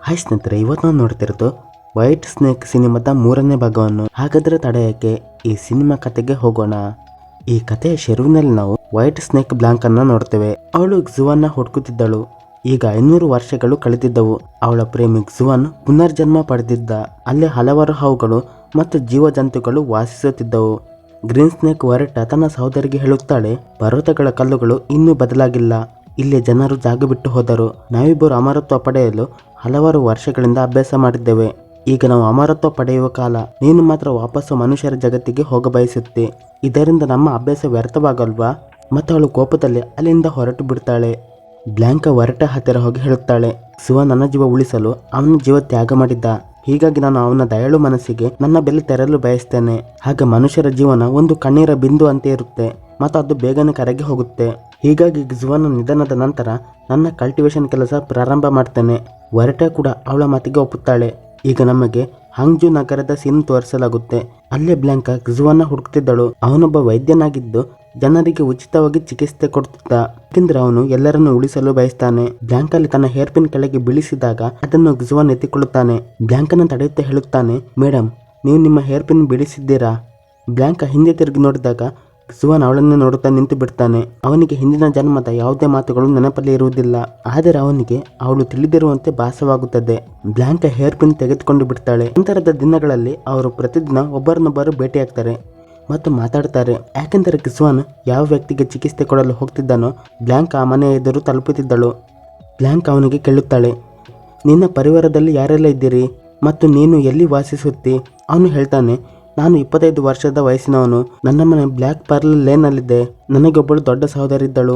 Hi ಸ್ನೇಹಿತರೆ, ಇವತ್ತು ನಾವು ನೋಡ್ತಿರೋದು ವೈಟ್ ಸ್ನೇಕ್ ಸಿನಿಮಾದ 3ನೇ ಭಾಗವನ್ನು. ಹಾಗಾದ್ರೆ ತಡೆಯಕ್ಕೆ ಈ ಸಿನಿಮಾ ಕತೆಗೆ ಹೋಗೋಣ. ಈ ಕಥೆಯ ಶುರುವಿನಲ್ಲಿ ನಾವು ವೈಟ್ ಸ್ನೇಕ್ ಬ್ಲಾಂಕ್ ಅನ್ನ ನೋಡ್ತೇವೆ. ಅವಳು ಕ್ಸುವನ್ನ ಹುಡುಕುತ್ತಿದ್ದಳು. ಈಗ 500 ವರ್ಷಗಳು ಕಳೆದಿದ್ದವು. ಅವಳ ಪ್ರೇಮಿ ಕ್ಸುವನ್ ಪುನರ್ಜನ್ಮ ಪಡೆದಿದ್ದ. ಅಲ್ಲಿ ಹಲವಾರು ಹಾವುಗಳು ಮತ್ತು ಜೀವಜಂತುಗಳು ವಾಸಿಸುತ್ತಿದ್ದವು. ಗ್ರೀನ್ ಸ್ನೇಕ್ ವರಟ ತನ್ನ ಸಹೋದರಿಗೆ ಹೇಳುತ್ತಾಳೆ, ಪರ್ವತಗಳ ಕಲ್ಲುಗಳು ಇನ್ನೂ ಬದಲಾಗಿಲ್ಲ. ಇಲ್ಲಿ ಜನರು ಜಾಗ ಬಿಟ್ಟು ಹೋದರು. ನಾವಿಬ್ಬರು ಅಮರತ್ವ ಪಡೆಯಲು ಹಲವಾರು ವರ್ಷಗಳಿಂದ ಅಭ್ಯಾಸ ಮಾಡಿದ್ದೇವೆ. ಈಗ ನಾವು ಅಮರತ್ವ ಪಡೆಯುವ ಕಾಲ. ನೀನು ಮಾತ್ರ ವಾಪಸ್ಸು ಮನುಷ್ಯರ ಜಗತ್ತಿಗೆ ಹೋಗ ಬಯಸುತ್ತೆ. ಇದರಿಂದ ನಮ್ಮ ಅಭ್ಯಾಸ ವ್ಯರ್ಥವಾಗಲ್ವಾ? ಮತ್ತು ಅವಳು ಕೋಪದಲ್ಲಿ ಅಲ್ಲಿಂದ ಹೊರಟು ಬಿಡ್ತಾಳೆ. ಬ್ಲಾಂಕ ವರಟ ಹತ್ತಿರ ಹೋಗಿ ಹೇಳುತ್ತಾಳೆ, ಶಿವ ನನ್ನ ಜೀವ ಉಳಿಸಲು ಅವನ ಜೀವ ತ್ಯಾಗ ಮಾಡಿದ್ದ. ಹೀಗಾಗಿ ನಾನು ಅವನ ದಯಾಳು ಮನಸ್ಸಿಗೆ ನನ್ನ ಬೆಲೆ ತೆರಲು ಬಯಸ್ತೇನೆ. ಹಾಗೆ ಮನುಷ್ಯರ ಜೀವನ ಒಂದು ಕಣ್ಣೀರ ಬಿಂದು ಅಂತ ಇರುತ್ತೆ ಮತ್ತು ಅದು ಬೇಗನೆ ಕರಗಿ ಹೋಗುತ್ತೆ. ಹೀಗಾಗಿ ಕ್ಸುವನ್ನ ನಿಧನದ ನಂತರ ನನ್ನ ಕಲ್ಟಿವೇಶನ್ ಕೆಲಸ ಪ್ರಾರಂಭ ಮಾಡ್ತೇನೆ. ವರಟ ಕೂಡ ಅವಳ ಮಾತಿಗೆ ಒಪ್ಪುತ್ತಾಳೆ. ಈಗ ನಮಗೆ ಹಾಂಗ್ಜು ನಗರದ ಸೀನ್ ತೋರಿಸಲಾಗುತ್ತೆ. ಅಲ್ಲೇ ಬ್ಲಾಂಕ ಕ್ಸುವನ್ನ ಹುಡುಕ್ತಿದ್ದಳು. ಅವನೊಬ್ಬ ವೈದ್ಯನಾಗಿದ್ದು ಜನರಿಗೆ ಉಚಿತವಾಗಿ ಚಿಕಿತ್ಸೆ ಕೊಡ್ತಿದ್ದ. ಯಾಕೆಂದ್ರೆ ಅವನು ಎಲ್ಲರನ್ನು ಉಳಿಸಲು ಬಯಸ್ತಾನೆ. ಬ್ಲಾಂಕಲ್ಲಿ ತನ್ನ ಹೇರ್ ಪಿನ್ ಕೆಳಗೆ ಬೀಳಿಸಿದಾಗ ಅದನ್ನು ಕ್ಸುವನ್ ಎತ್ತಿಕೊಳ್ಳುತ್ತಾನೆ. ಬ್ಲಾಂಕನ ತಡೆಯುತ್ತಾ ಹೇಳುತ್ತಾನೆ, ಮೇಡಮ್, ನೀವು ನಿಮ್ಮ ಹೇರ್ ಪಿನ್ ಬೀಳಿಸಿದ್ದೀರಾ? ಬ್ಲಾಂಕ ಹಿಂದೆ ತಿರುಗಿ ನೋಡಿದಾಗ ಕ್ಸುವನ್ ಅವಳನ್ನೇ ನೋಡುತ್ತಾ ನಿಂತು ಬಿಡ್ತಾನೆ. ಅವನಿಗೆ ಹಿಂದಿನ ಜನ್ಮದ ಯಾವುದೇ ಮಾತುಗಳು ನೆನಪಲ್ಲಿ ಇರುವುದಿಲ್ಲ. ಆದರೆ ಅವನಿಗೆ ಅವಳು ತಿಳಿದಿರುವಂತೆ ಭಾಸವಾಗುತ್ತದೆ. ಬ್ಲಾಂಕ ಹೇರ್ ಪಿನ್ ತೆಗೆದುಕೊಂಡು ಬಿಡ್ತಾಳೆ. ನಂತರದ ದಿನಗಳಲ್ಲಿ ಅವರು ಪ್ರತಿದಿನ ಒಬ್ಬರನ್ನೊಬ್ಬರು ಭೇಟಿಯಾಗ್ತಾರೆ ಮತ್ತು ಮಾತಾಡ್ತಾರೆ. ಯಾಕೆಂದರೆ ಕ್ಸುವನ್ ಯಾವ ವ್ಯಕ್ತಿಗೆ ಚಿಕಿತ್ಸೆ ಕೊಡಲು ಹೋಗ್ತಿದ್ದಾನೋ ಬ್ಲಾಂಕ್ ಆ ಮನೆಯ ಎದುರು ತಲುಪುತ್ತಿದ್ದಳು. ಬ್ಲಾಂಕ್ ಅವನಿಗೆ ಕೇಳುತ್ತಾಳೆ, ನಿನ್ನ ಪರಿವಾರದಲ್ಲಿ ಯಾರೆಲ್ಲ ಇದ್ದೀರಿ ಮತ್ತು ನೀನು ಎಲ್ಲಿ ವಾಸಿಸುತ್ತಿ? ಅವನು ಹೇಳ್ತಾನೆ, ನಾನು 25 ವರ್ಷದ ವಯಸ್ಸಿನವನು. ನನ್ನ ಮನೆ ಬ್ಲ್ಯಾಕ್ ಪರ್ಲ್ ಲೇನಲ್ಲಿದೆ. ನನಗೊಬ್ಬಳು ದೊಡ್ಡ ಸಹೋದರಿ ಇದ್ದಳು.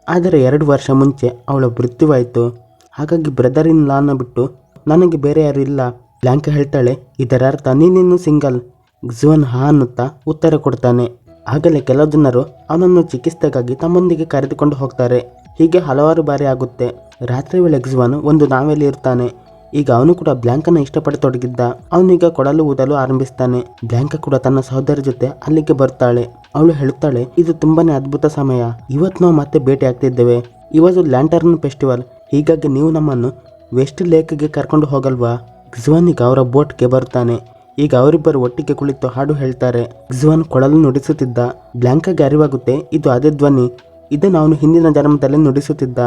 ಆದರೆ 2 ವರ್ಷ ಮುಂಚೆ ಅವಳ ಮೃತ್ಯುವಾಯಿತು. ಹಾಗಾಗಿ ಬ್ರದರ್ ಇನ್ ಲಾನ ಬಿಟ್ಟು ನನಗೆ ಬೇರೆ ಯಾರು ಇಲ್ಲ. ಬ್ಲಾಂಕ್ ಹೇಳ್ತಾಳೆ, ಇದರ ಅರ್ಥ ನೀನಿನ್ನು ಸಿಂಗಲ್? ಕ್ಸುವನ್ ಹಾ ಅನ್ನುತ್ತಾ ಉತ್ತರ ಕೊಡ್ತಾನೆ. ಆಗಲೇ ಕೆಲವು ಜನರು ಅವನನ್ನು ಚಿಕಿತ್ಸೆಗಾಗಿ ತಮ್ಮೊಂದಿಗೆ ಕರೆದುಕೊಂಡು ಹೋಗ್ತಾರೆ. ಹೀಗೆ ಹಲವಾರು ಬಾರಿ ಆಗುತ್ತೆ. ರಾತ್ರಿ ವೇಳೆ ಕ್ಸುವನ್ ಒಂದು ನಾವೆಯಲ್ಲಿ ಇರ್ತಾನೆ. ಈಗ ಅವನು ಕೂಡ ಬ್ಲಾಂಕನ್ನು ಇಷ್ಟಪಡತೊಡಗಿದ್ದ. ಅವನೀಗ ಕೊಡಲು ಊದಲು ಆರಂಭಿಸ್ತಾನೆ. ಬ್ಲಾಂಕ ಕೂಡ ತನ್ನ ಸಹೋದರಿ ಜೊತೆ ಅಲ್ಲಿಗೆ ಬರ್ತಾಳೆ. ಅವಳು ಹೇಳುತ್ತಾಳೆ, ಇದು ತುಂಬಾನೇ ಅದ್ಭುತ ಸಮಯ. ಇವತ್ತು ನಾವು ಮತ್ತೆ ಭೇಟಿ ಆಗ್ತಿದ್ದೇವೆ. ಇವತ್ತು ಲ್ಯಾಂಟರ್ನ್ ಫೆಸ್ಟಿವಲ್. ಹೀಗಾಗಿ ನೀವು ನಮ್ಮನ್ನು ವೆಸ್ಟ್ ಲೇಕ್ಗೆ ಕರ್ಕೊಂಡು ಹೋಗಲ್ವಾ? ಕ್ಸುವನ್ ಈಗ ಅವರ ಬೋಟ್ಗೆ ಬರ್ತಾನೆ. ಈಗ ಅವರಿಬ್ಬರು ಒಟ್ಟಿಗೆ ಕುಳಿತು ಹಾಡು ಹೇಳ್ತಾರೆ. ಕ್ಸುವನ್ ಕೊಳಲು ನುಡಿಸುತ್ತಿದ್ದ. ಬ್ಲಾಂಕಗೆ ಅರಿವಾಗುತ್ತೆ ಇದು ಅದೇ ಧ್ವನಿ. ಇದನ್ನು ಅವನು ಹಿಂದಿನ ಜನ್ಮದಲ್ಲಿ ನುಡಿಸುತ್ತಿದ್ದ.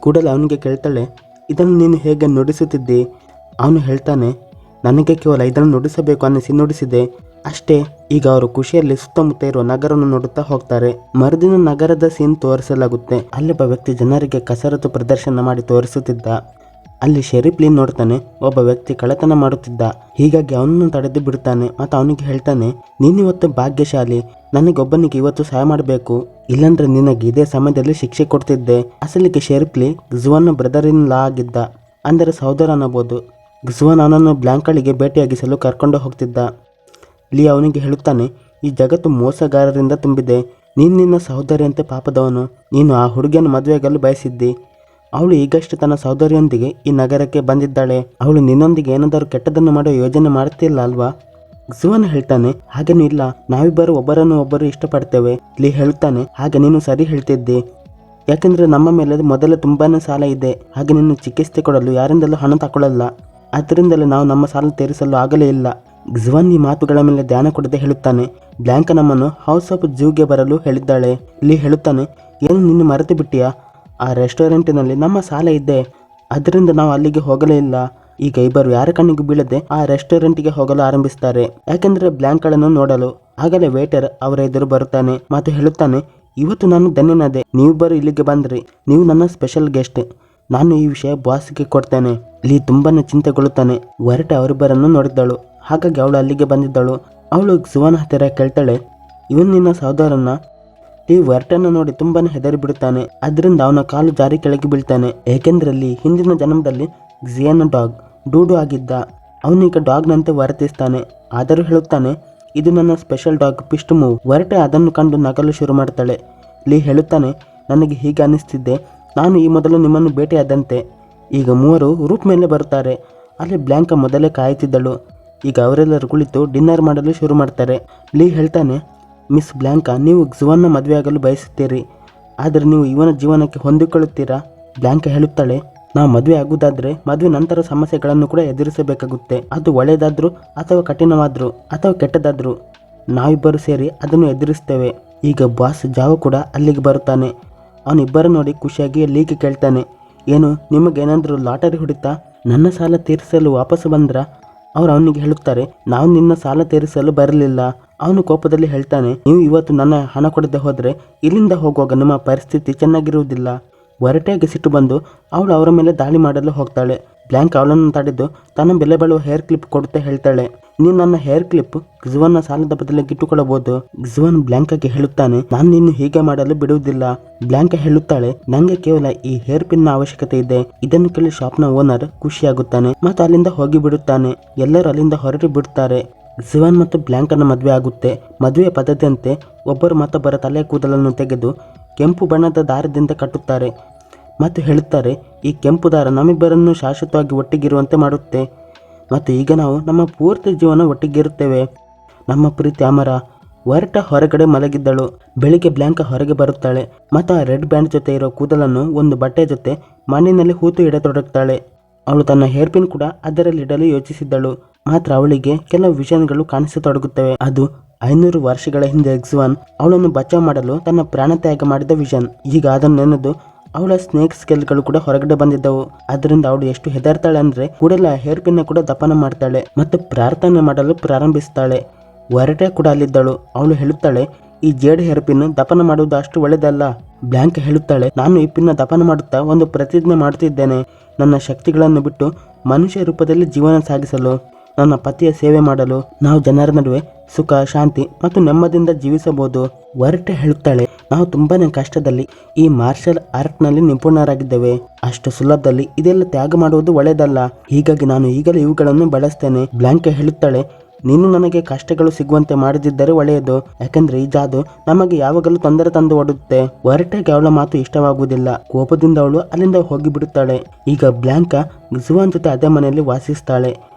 ಕೂಡಲೇ ಅವನಿಗೆ ಕೇಳ್ತಾಳೆ, ಇದನ್ನು ನೀನು ಹೇಗೆ ನುಡಿಸುತ್ತಿದ್ದಿ? ಅವನು ಹೇಳ್ತಾನೆ, ನನಗೆ ಕೇವಲ ಇದನ್ನು ನುಡಿಸಬೇಕು ಅನ್ನಿಸಿ ನುಡಿಸಿದೆ ಅಷ್ಟೇ. ಈಗ ಅವರು ಖುಷಿಯಲ್ಲಿ ಸುತ್ತಮುತ್ತ ಇರುವ ನಗರವನ್ನು ನೋಡುತ್ತಾ ಹೋಗ್ತಾರೆ. ಮರುದಿನ ನಗರದ ಸೀನ್ ತೋರಿಸಲಾಗುತ್ತೆ. ಅಲ್ಲೊಬ್ಬ ವ್ಯಕ್ತಿ ಜನರಿಗೆ ಕಸರತ್ತು ಪ್ರದರ್ಶನ ಮಾಡಿ ತೋರಿಸುತ್ತಿದ್ದ. ಅಲ್ಲಿ ಶೆರೀಫ್ ಲೀನ್ ನೋಡ್ತಾನೆ, ಒಬ್ಬ ವ್ಯಕ್ತಿ ಕಳ್ಳತನ ಮಾಡುತ್ತಿದ್ದ. ಹೀಗಾಗಿ ಅವನನ್ನು ತಡೆದು ಬಿಡ್ತಾನೆ ಮತ್ತು ಅವನಿಗೆ ಹೇಳ್ತಾನೆ, ನೀನಿವತ್ತು ಭಾಗ್ಯಶಾಲಿ. ನನಗೊಬ್ಬನಿಗೆ ಇವತ್ತು ಸಹಾಯ ಮಾಡಬೇಕು, ಇಲ್ಲಾಂದ್ರೆ ನಿನಗೆ ಇದೇ ಸಮಯದಲ್ಲಿ ಶಿಕ್ಷೆ ಕೊಡ್ತಿದ್ದೆ. ಅಸಲಿಗೆ ಶೆರೀಫ್ ಲೀ ಕ್ಸುವನ್ ಬ್ರದರ್ ಇನ್ ಲಾ ಆಗಿದ್ದ, ಅಂದರೆ ಸಹೋದರ ಅನ್ನಬಹುದು. ಕ್ಸುವನ್ ಅವನನ್ನು ಬ್ಲಾಂಕಳಿಗೆ ಭೇಟಿಯಾಗಿಸಲು ಕರ್ಕೊಂಡು ಹೋಗ್ತಿದ್ದ. ಲೀ ಅವನಿಗೆ ಹೇಳುತ್ತಾನೆ, ಈ ಜಗತ್ತು ಮೋಸಗಾರರಿಂದ ತುಂಬಿದೆ. ನೀನು ನಿನ್ನ ಸಹೋದರಿಯಂತೆ ಪಾಪದವನು. ನೀನು ಆ ಹುಡುಗಿಯನ್ನು ಮದುವೆಯಾಗಲು ಬಯಸಿದ್ದಿ. ಅವಳು ಈಗಷ್ಟೇ ತನ್ನ ಸಹೋದರಿಯೊಂದಿಗೆ ಈ ನಗರಕ್ಕೆ ಬಂದಿದ್ದಾಳೆ. ಅವಳು ನಿನ್ನೊಂದಿಗೆ ಏನಾದರೂ ಕೆಟ್ಟದನ್ನು ಮಾಡೋ ಯೋಜನೆ ಮಾಡ್ತಿಲ್ಲ ಅಲ್ವಾ? ಕ್ಸುವನ್ ಹೇಳ್ತಾನೆ, ಹಾಗೇನೂ ಇಲ್ಲ. ನಾವಿಬ್ಬರು ಒಬ್ಬರನ್ನು ಒಬ್ಬರು ಇಷ್ಟಪಡ್ತೇವೆ. ಲೀ ಹೇಳ್ತಾನೆ, ಹಾಗೆ ನೀನು ಸರಿ ಹೇಳ್ತಿದ್ದಿ. ಯಾಕೆಂದ್ರೆ ನಮ್ಮ ಮೇಲೆ ಮೊದಲೇ ತುಂಬಾನೇ ಸಾಲ ಇದೆ. ಹಾಗೆ ನೀನು ಚಿಕಿತ್ಸೆ ಕೊಡಲು ಯಾರಿಂದಲೂ ಹಣ ತಗೊಳ್ಳಲ್ಲ. ಅದರಿಂದಲೇ ನಾವು ನಮ್ಮ ಸಾಲ ತೀರಿಸಲು ಆಗಲೇ ಇಲ್ಲ. ಕ್ಸುವನ್ ಈ ಮಾತುಗಳ ಮೇಲೆ ಧ್ಯಾನ ಕೊಡದೆ ಹೇಳುತ್ತಾನೆ, ಬ್ಲಾಂಕ ನಮ್ಮನ್ನು ಹೌಸ್ ಆಫ್ ಜೂಗೆ ಬರಲು ಹೇಳಿದ್ದಾಳೆ. ಲೀ ಹೇಳುತ್ತಾನೆ, ಏನು ನೀನು ಮರೆತು ಬಿಟ್ಟಿಯಾ? ಆ ರೆಸ್ಟೋರೆಂಟಿನಲ್ಲಿ ನಮ್ಮ ಸಾಲ ಇದೆ. ಅದರಿಂದ ನಾವು ಅಲ್ಲಿಗೆ ಹೋಗಲೇ ಇಲ್ಲ. ಈಗ ಇಬ್ಬರು ಯಾರ ಕಣ್ಣಿಗೂ ಬೀಳದೆ ಆ ರೆಸ್ಟೋರೆಂಟ್ಗೆ ಹೋಗಲು ಆರಂಭಿಸ್ತಾರೆ. ಯಾಕೆಂದ್ರೆ ಬ್ಲಾಂಕ್ಗಳನ್ನು ನೋಡಲು. ಆಗಲೇ ವೇಟರ್ ಅವರ ಎದುರು ಬರುತ್ತಾನೆ ಮತ್ತು ಹೇಳುತ್ತಾನೆ, ಇವತ್ತು ನಾನು ಧನ್ಯನಾದೆ. ನೀವಿಬ್ಬರು ಇಲ್ಲಿಗೆ ಬಂದ್ರಿ. ನೀವು ನನ್ನ ಸ್ಪೆಷಲ್ ಗೆಸ್ಟ್. ನಾನು ಈ ವಿಷಯ ಬಾಸ್ಗೆ ಕೊಡ್ತೇನೆ. ಲೀ ತುಂಬಾನೇ ಚಿಂತೆಗೊಳ್ಳುತ್ತಾನೆ. ವರಟ ಅವರಿಬ್ಬರನ್ನು ನೋಡಿದ್ದಳು. ಹಾಗಾಗಿ ಅವಳು ಅಲ್ಲಿಗೆ ಬಂದಿದ್ದಳು. ಅವಳು ಕ್ಸುವನ್ ಹತ್ತಿರ ಕೇಳ್ತಾಳೆ, ಇವನ್ ನಿನ್ನ ಸಹೋದರನ್ನ? ಲೀ ವರಟನ್ನು ನೋಡಿ ತುಂಬಾನೇ ಹೆದರಿ ಬಿಡುತ್ತಾನೆ. ಅದರಿಂದ ಅವನ ಕಾಲು ಜಾರಿ ಕೆಳಗೆ ಬೀಳ್ತಾನೆ. ಏಕೆಂದ್ರೆ ಅಲ್ಲಿ ಹಿಂದಿನ ಜನ್ಮದಲ್ಲಿ ಕ್ಸಿಯನ್ ಡಾಗ್ ಡೂಡು ಆಗಿದ್ದ. ಅವನೀಗ ಡಾಗ್ನಂತೆ ವರ್ತಿಸ್ತಾನೆ. ಆದರೂ ಹೇಳುತ್ತಾನೆ, ಇದು ನನ್ನ ಸ್ಪೆಷಲ್ ಡಾಗ್ ಪಿಸ್ಟ್ ಮೂವ್. ವರಟ ಅದನ್ನು ಕಂಡು ನಗಲು ಶುರು ಮಾಡ್ತಾಳೆ. ಲೀ ಹೇಳುತ್ತಾನೆ, ನನಗೆ ಹೀಗೆ ಅನಿಸ್ತಿದ್ದೆ, ನಾನು ಈ ಮೊದಲು ನಿಮ್ಮನ್ನು ಭೇಟಿಯಾದಂತೆ. ಈಗ ಮೂವರು ರೂಪ್ ಮೇಲೆ ಬರುತ್ತಾರೆ. ಅಲ್ಲಿ ಬ್ಲಾಂಕ ಮೊದಲೇ ಕಾಯುತ್ತಿದ್ದಳು. ಈಗ ಅವರೆಲ್ಲರೂ ಕುಳಿತು ಡಿನ್ನರ್ ಮಾಡಲು ಶುರು ಮಾಡ್ತಾರೆ. ಲೀ ಹೇಳ್ತಾನೆ, ಮಿಸ್ ಬ್ಲಾಂಕ, ನೀವು ಕ್ಸುವನ್ನ ಮದುವೆಯಾಗಲು ಬಯಸುತ್ತೀರಿ. ಆದರೆ ನೀವು ಇವನ ಜೀವನಕ್ಕೆ ಹೊಂದಿಕೊಳ್ಳುತ್ತೀರಾ? ಬ್ಲಾಂಕ ಹೇಳುತ್ತಾಳೆ, ನಾವು ಮದುವೆ ಆಗುವುದಾದ್ರೆ ಮದುವೆ ನಂತರ ಸಮಸ್ಯೆಗಳನ್ನು ಕೂಡ ಎದುರಿಸಬೇಕಾಗುತ್ತೆ. ಅದು ಒಳ್ಳೆಯದಾದ್ರೂ ಅಥವಾ ಕಠಿಣವಾದ್ರೂ ಅಥವಾ ಕೆಟ್ಟದಾದ್ರೂ ನಾವಿಬ್ಬರು ಸೇರಿ ಅದನ್ನು ಎದುರಿಸ್ತೇವೆ. ಈಗ ಬಾಸ್ ಜಾವ ಕೂಡ ಅಲ್ಲಿಗೆ ಬರುತ್ತಾನೆ. ಅವನಿಬ್ಬರು ನೋಡಿ ಖುಷಿಯಾಗಿ ಲೀಗ್ ಕೇಳ್ತಾನೆ, ಏನು ನಿಮಗೇನಾದರೂ ಲಾಟರಿ ಹೊಡಿತಾ? ನನ್ನ ಸಾಲ ತೀರಿಸಲು ವಾಪಸ್ ಬಂದ್ರ? ಅವ್ರು ಅವನಿಗೆ ಹೇಳುತ್ತಾರೆ, ನಾವು ನಿನ್ನ ಸಾಲ ತೀರಿಸಲು ಬರಲಿಲ್ಲ. ಅವನು ಕೋಪದಲ್ಲಿ ಹೇಳ್ತಾನೆ, ನೀವು ಇವತ್ತು ನನ್ನ ಹಣ ಕೊಡದೆ ಹೋದರೆ ಇಲ್ಲಿಂದ ಹೋಗುವಾಗ ನಿಮ್ಮ ಪರಿಸ್ಥಿತಿ ಚೆನ್ನಾಗಿರುವುದಿಲ್ಲ. ಒರಟೆಯಾಗಿ ಸಿಟ್ಟು ಬಂದು ಅವಳು ಅವರ ಮೇಲೆ ದಾಳಿ ಮಾಡಲು ಹೋಗ್ತಾಳೆ. ಬ್ಲ್ಯಾಂಕ್ ಅವಳನ್ನು ತಡೆದು ತನ್ನ ಬೆಲೆ ಬಾಳುವ ಹೇರ್ ಕ್ಲಿಪ್ ಕೊಡುತ್ತಾ ಹೇಳ್ತಾಳೆ, ನೀನು ನನ್ನ ಹೇರ್ ಕ್ಲಿಪ್ ಗ್ಜುವನ್ನ ಸಾಲದ ಬದಲಿಗೆ ಇಟ್ಟುಕೊಳ್ಳಬಹುದು. ಗ್ಜುವನ್ ಬ್ಲ್ಯಾಂಕಾಗೆ ಹೇಳುತ್ತಾನೆ, ನಾನು ನಿನ್ನು ಹೀಗೆ ಮಾಡಲು ಬಿಡುವುದಿಲ್ಲ. ಬ್ಲ್ಯಾಂಕ ಹೇಳುತ್ತಾಳೆ, ನಂಗೆ ಕೇವಲ ಈ ಹೇರ್ ಪಿನ್ ನ ಅವಶ್ಯಕತೆ ಇದೆ. ಇದನ್ನು ಕೇಳಿ ಶಾಪ್ನ ಓನರ್ ಖುಷಿಯಾಗುತ್ತಾನೆ ಮತ್ತು ಅಲ್ಲಿಂದ ಹೋಗಿ ಬಿಡುತ್ತಾನೆ. ಎಲ್ಲರೂ ಅಲ್ಲಿಂದ ಹೊರಟು ಬಿಡುತ್ತಾರೆ. ಗ್ಜುವನ್ ಮತ್ತು ಬ್ಲ್ಯಾಂಕನ ಮದುವೆ ಆಗುತ್ತೆ. ಮದುವೆಯ ಪದ್ಧತಿಯಂತೆ ಒಬ್ಬರು ಮತ್ತೊಬ್ಬರ ತಲೆ ಕೂದಲನ್ನು ತೆಗೆದು ಕೆಂಪು ಬಣ್ಣದ ದಾರದಿಂದ ಕಟ್ಟುತ್ತಾರೆ ಮತ್ತು ಹೇಳುತ್ತಾರೆ, ಈ ಕೆಂಪು ದಾರ ನಮ್ಮಿಬ್ಬರನ್ನು ಶಾಶ್ವತವಾಗಿ ಒಟ್ಟಿಗಿರುವಂತೆ ಮಾಡುತ್ತೆ ಮತ್ತು ಈಗ ನಾವು ನಮ್ಮ ಪೂರ್ತಿ ಜೀವನ ಒಟ್ಟಿಗಿರುತ್ತೇವೆ. ನಮ್ಮ ಪ್ರೀತಿ ಅಮರ. ಒರಟ ಹೊರಗಡೆ ಮಲಗಿದ್ದಳು. ಬೆಳಿಗ್ಗೆ ಬ್ಲ್ಯಾಂಕ ಹೊರಗೆ ಬರುತ್ತಾಳೆ ಮತ್ತು ಆ ರೆಡ್ ಬ್ಯಾಂಡ್ ಜೊತೆ ಇರೋ ಕೂದಲನ್ನು ಒಂದು ಬಟ್ಟೆ ಜೊತೆ ಮಣ್ಣಿನಲ್ಲಿ ಹೂತು ಇಡತೊಡಗುತ್ತಾಳೆ. ಅವಳು ತನ್ನ ಹೇರ್ ಪಿನ್ ಕೂಡ ಅದರಲ್ಲಿ ಇಡಲು ಯೋಚಿಸಿದ್ದಳು. ಮಾತ್ರ ಅವಳಿಗೆ ಕೆಲವು ವಿಷಯಗಳು ಕಾಣಿಸತೊಡಗುತ್ತವೆ. ಅದು 500 ವರ್ಷಗಳ ಹಿಂದೆ ಗ್ಜುವನ್ ಅವಳನ್ನು ಬಚಾವ್ ಮಾಡಲು ತನ್ನ ಪ್ರಾಣತ್ಯಾಗ ಮಾಡಿದ ವಿಷನ್. ಈಗ ಅದನ್ನು ನೆನೆದು ಅವಳ ಸ್ನೇಕ್ ಸ್ಕೆಲ್ಗಳು ಕೂಡ ಹೊರಗಡೆ ಬಂದಿದ್ದವು. ಅದರಿಂದ ಅವಳು ಎಷ್ಟು ಹೆದರ್ತಾಳೆ ಅಂದ್ರೆ ಕೂಡಲೇ ಹೇರ್ ಪಿನ್ ಕೂಡ ದಫನ ಮಾಡ್ತಾಳೆ ಮತ್ತು ಪ್ರಾರ್ಥನೆ ಮಾಡಲು ಪ್ರಾರಂಭಿಸ್ತಾಳೆ. ಒರಟೆ ಕೂಡ ಅಲ್ಲಿದ್ದಳು. ಅವಳು ಹೇಳುತ್ತಾಳೆ, ಈ ಜೇಡ್ ಹೇರ್ ಪಿನ್ ದಫನ ಮಾಡುವುದು ಅಷ್ಟು ಒಳ್ಳೆಯದಲ್ಲ. ಬ್ಲ್ಯಾಂಕ್ ಹೇಳುತ್ತಾಳೆ, ನಾನು ಈ ಪಿನ್ನ ದಫನ ಮಾಡುತ್ತಾ ಒಂದು ಪ್ರತಿಜ್ಞೆ ಮಾಡುತ್ತಿದ್ದೇನೆ. ನನ್ನ ಶಕ್ತಿಗಳನ್ನು ಬಿಟ್ಟು ಮನುಷ್ಯ ರೂಪದಲ್ಲಿ ಜೀವನ ಸಾಗಿಸಲು, ನನ್ನ ಪತಿಯ ಸೇವೆ ಮಾಡಲು, ನಾವು ಜನರ ನಡುವೆ ಸುಖ, ಶಾಂತಿ ಮತ್ತು ನೆಮ್ಮದಿಯಿಂದ ಜೀವಿಸಬಹುದು. ಒರಟೆ ಹೇಳುತ್ತಾಳೆ, ನಾವು ತುಂಬಾನೇ ಕಷ್ಟದಲ್ಲಿ ಈ ಮಾರ್ಷಲ್ ಆರ್ಟ್ ನಲ್ಲಿ ನಿಪುಣರಾಗಿದ್ದೇವೆ. ಅಷ್ಟು ಸುಲಭದಲ್ಲಿ ಇದೆಲ್ಲ ತ್ಯಾಗ ಮಾಡುವುದು ಒಳ್ಳೆಯದಲ್ಲ. ಹೀಗಾಗಿ ನಾನು ಈಗಲೇ ಇವುಗಳನ್ನು ಬಳಸ್ತೇನೆ. ಬ್ಲ್ಯಾಂಕೆ ಹೇಳುತ್ತಾಳೆ, ನೀನು ನನಗೆ ಕಷ್ಟಗಳು ಸಿಗುವಂತೆ ಮಾಡದಿದ್ದರೆ ಒಳ್ಳೆಯದು. ಯಾಕಂದ್ರೆ ಈ ಜಾದು ನಮಗೆ ಯಾವಾಗಲೂ ತೊಂದರೆ ತಂದು ಒಡುತ್ತೆ. ಒರಟೆಗೆ ಅವಳ ಮಾತು ಇಷ್ಟವಾಗುವುದಿಲ್ಲ. ಕೋಪದಿಂದ ಅವಳು ಅಲ್ಲಿಂದ ಹೋಗಿಬಿಡುತ್ತಾಳೆ. ಈಗ ಬ್ಲ್ಯಾಂಕ ಗ್ಜುವನ್ ಜೊತೆ ಅದೇ ಮನೆಯಲ್ಲಿ ವಾಸಿಸ್ತಾಳೆ.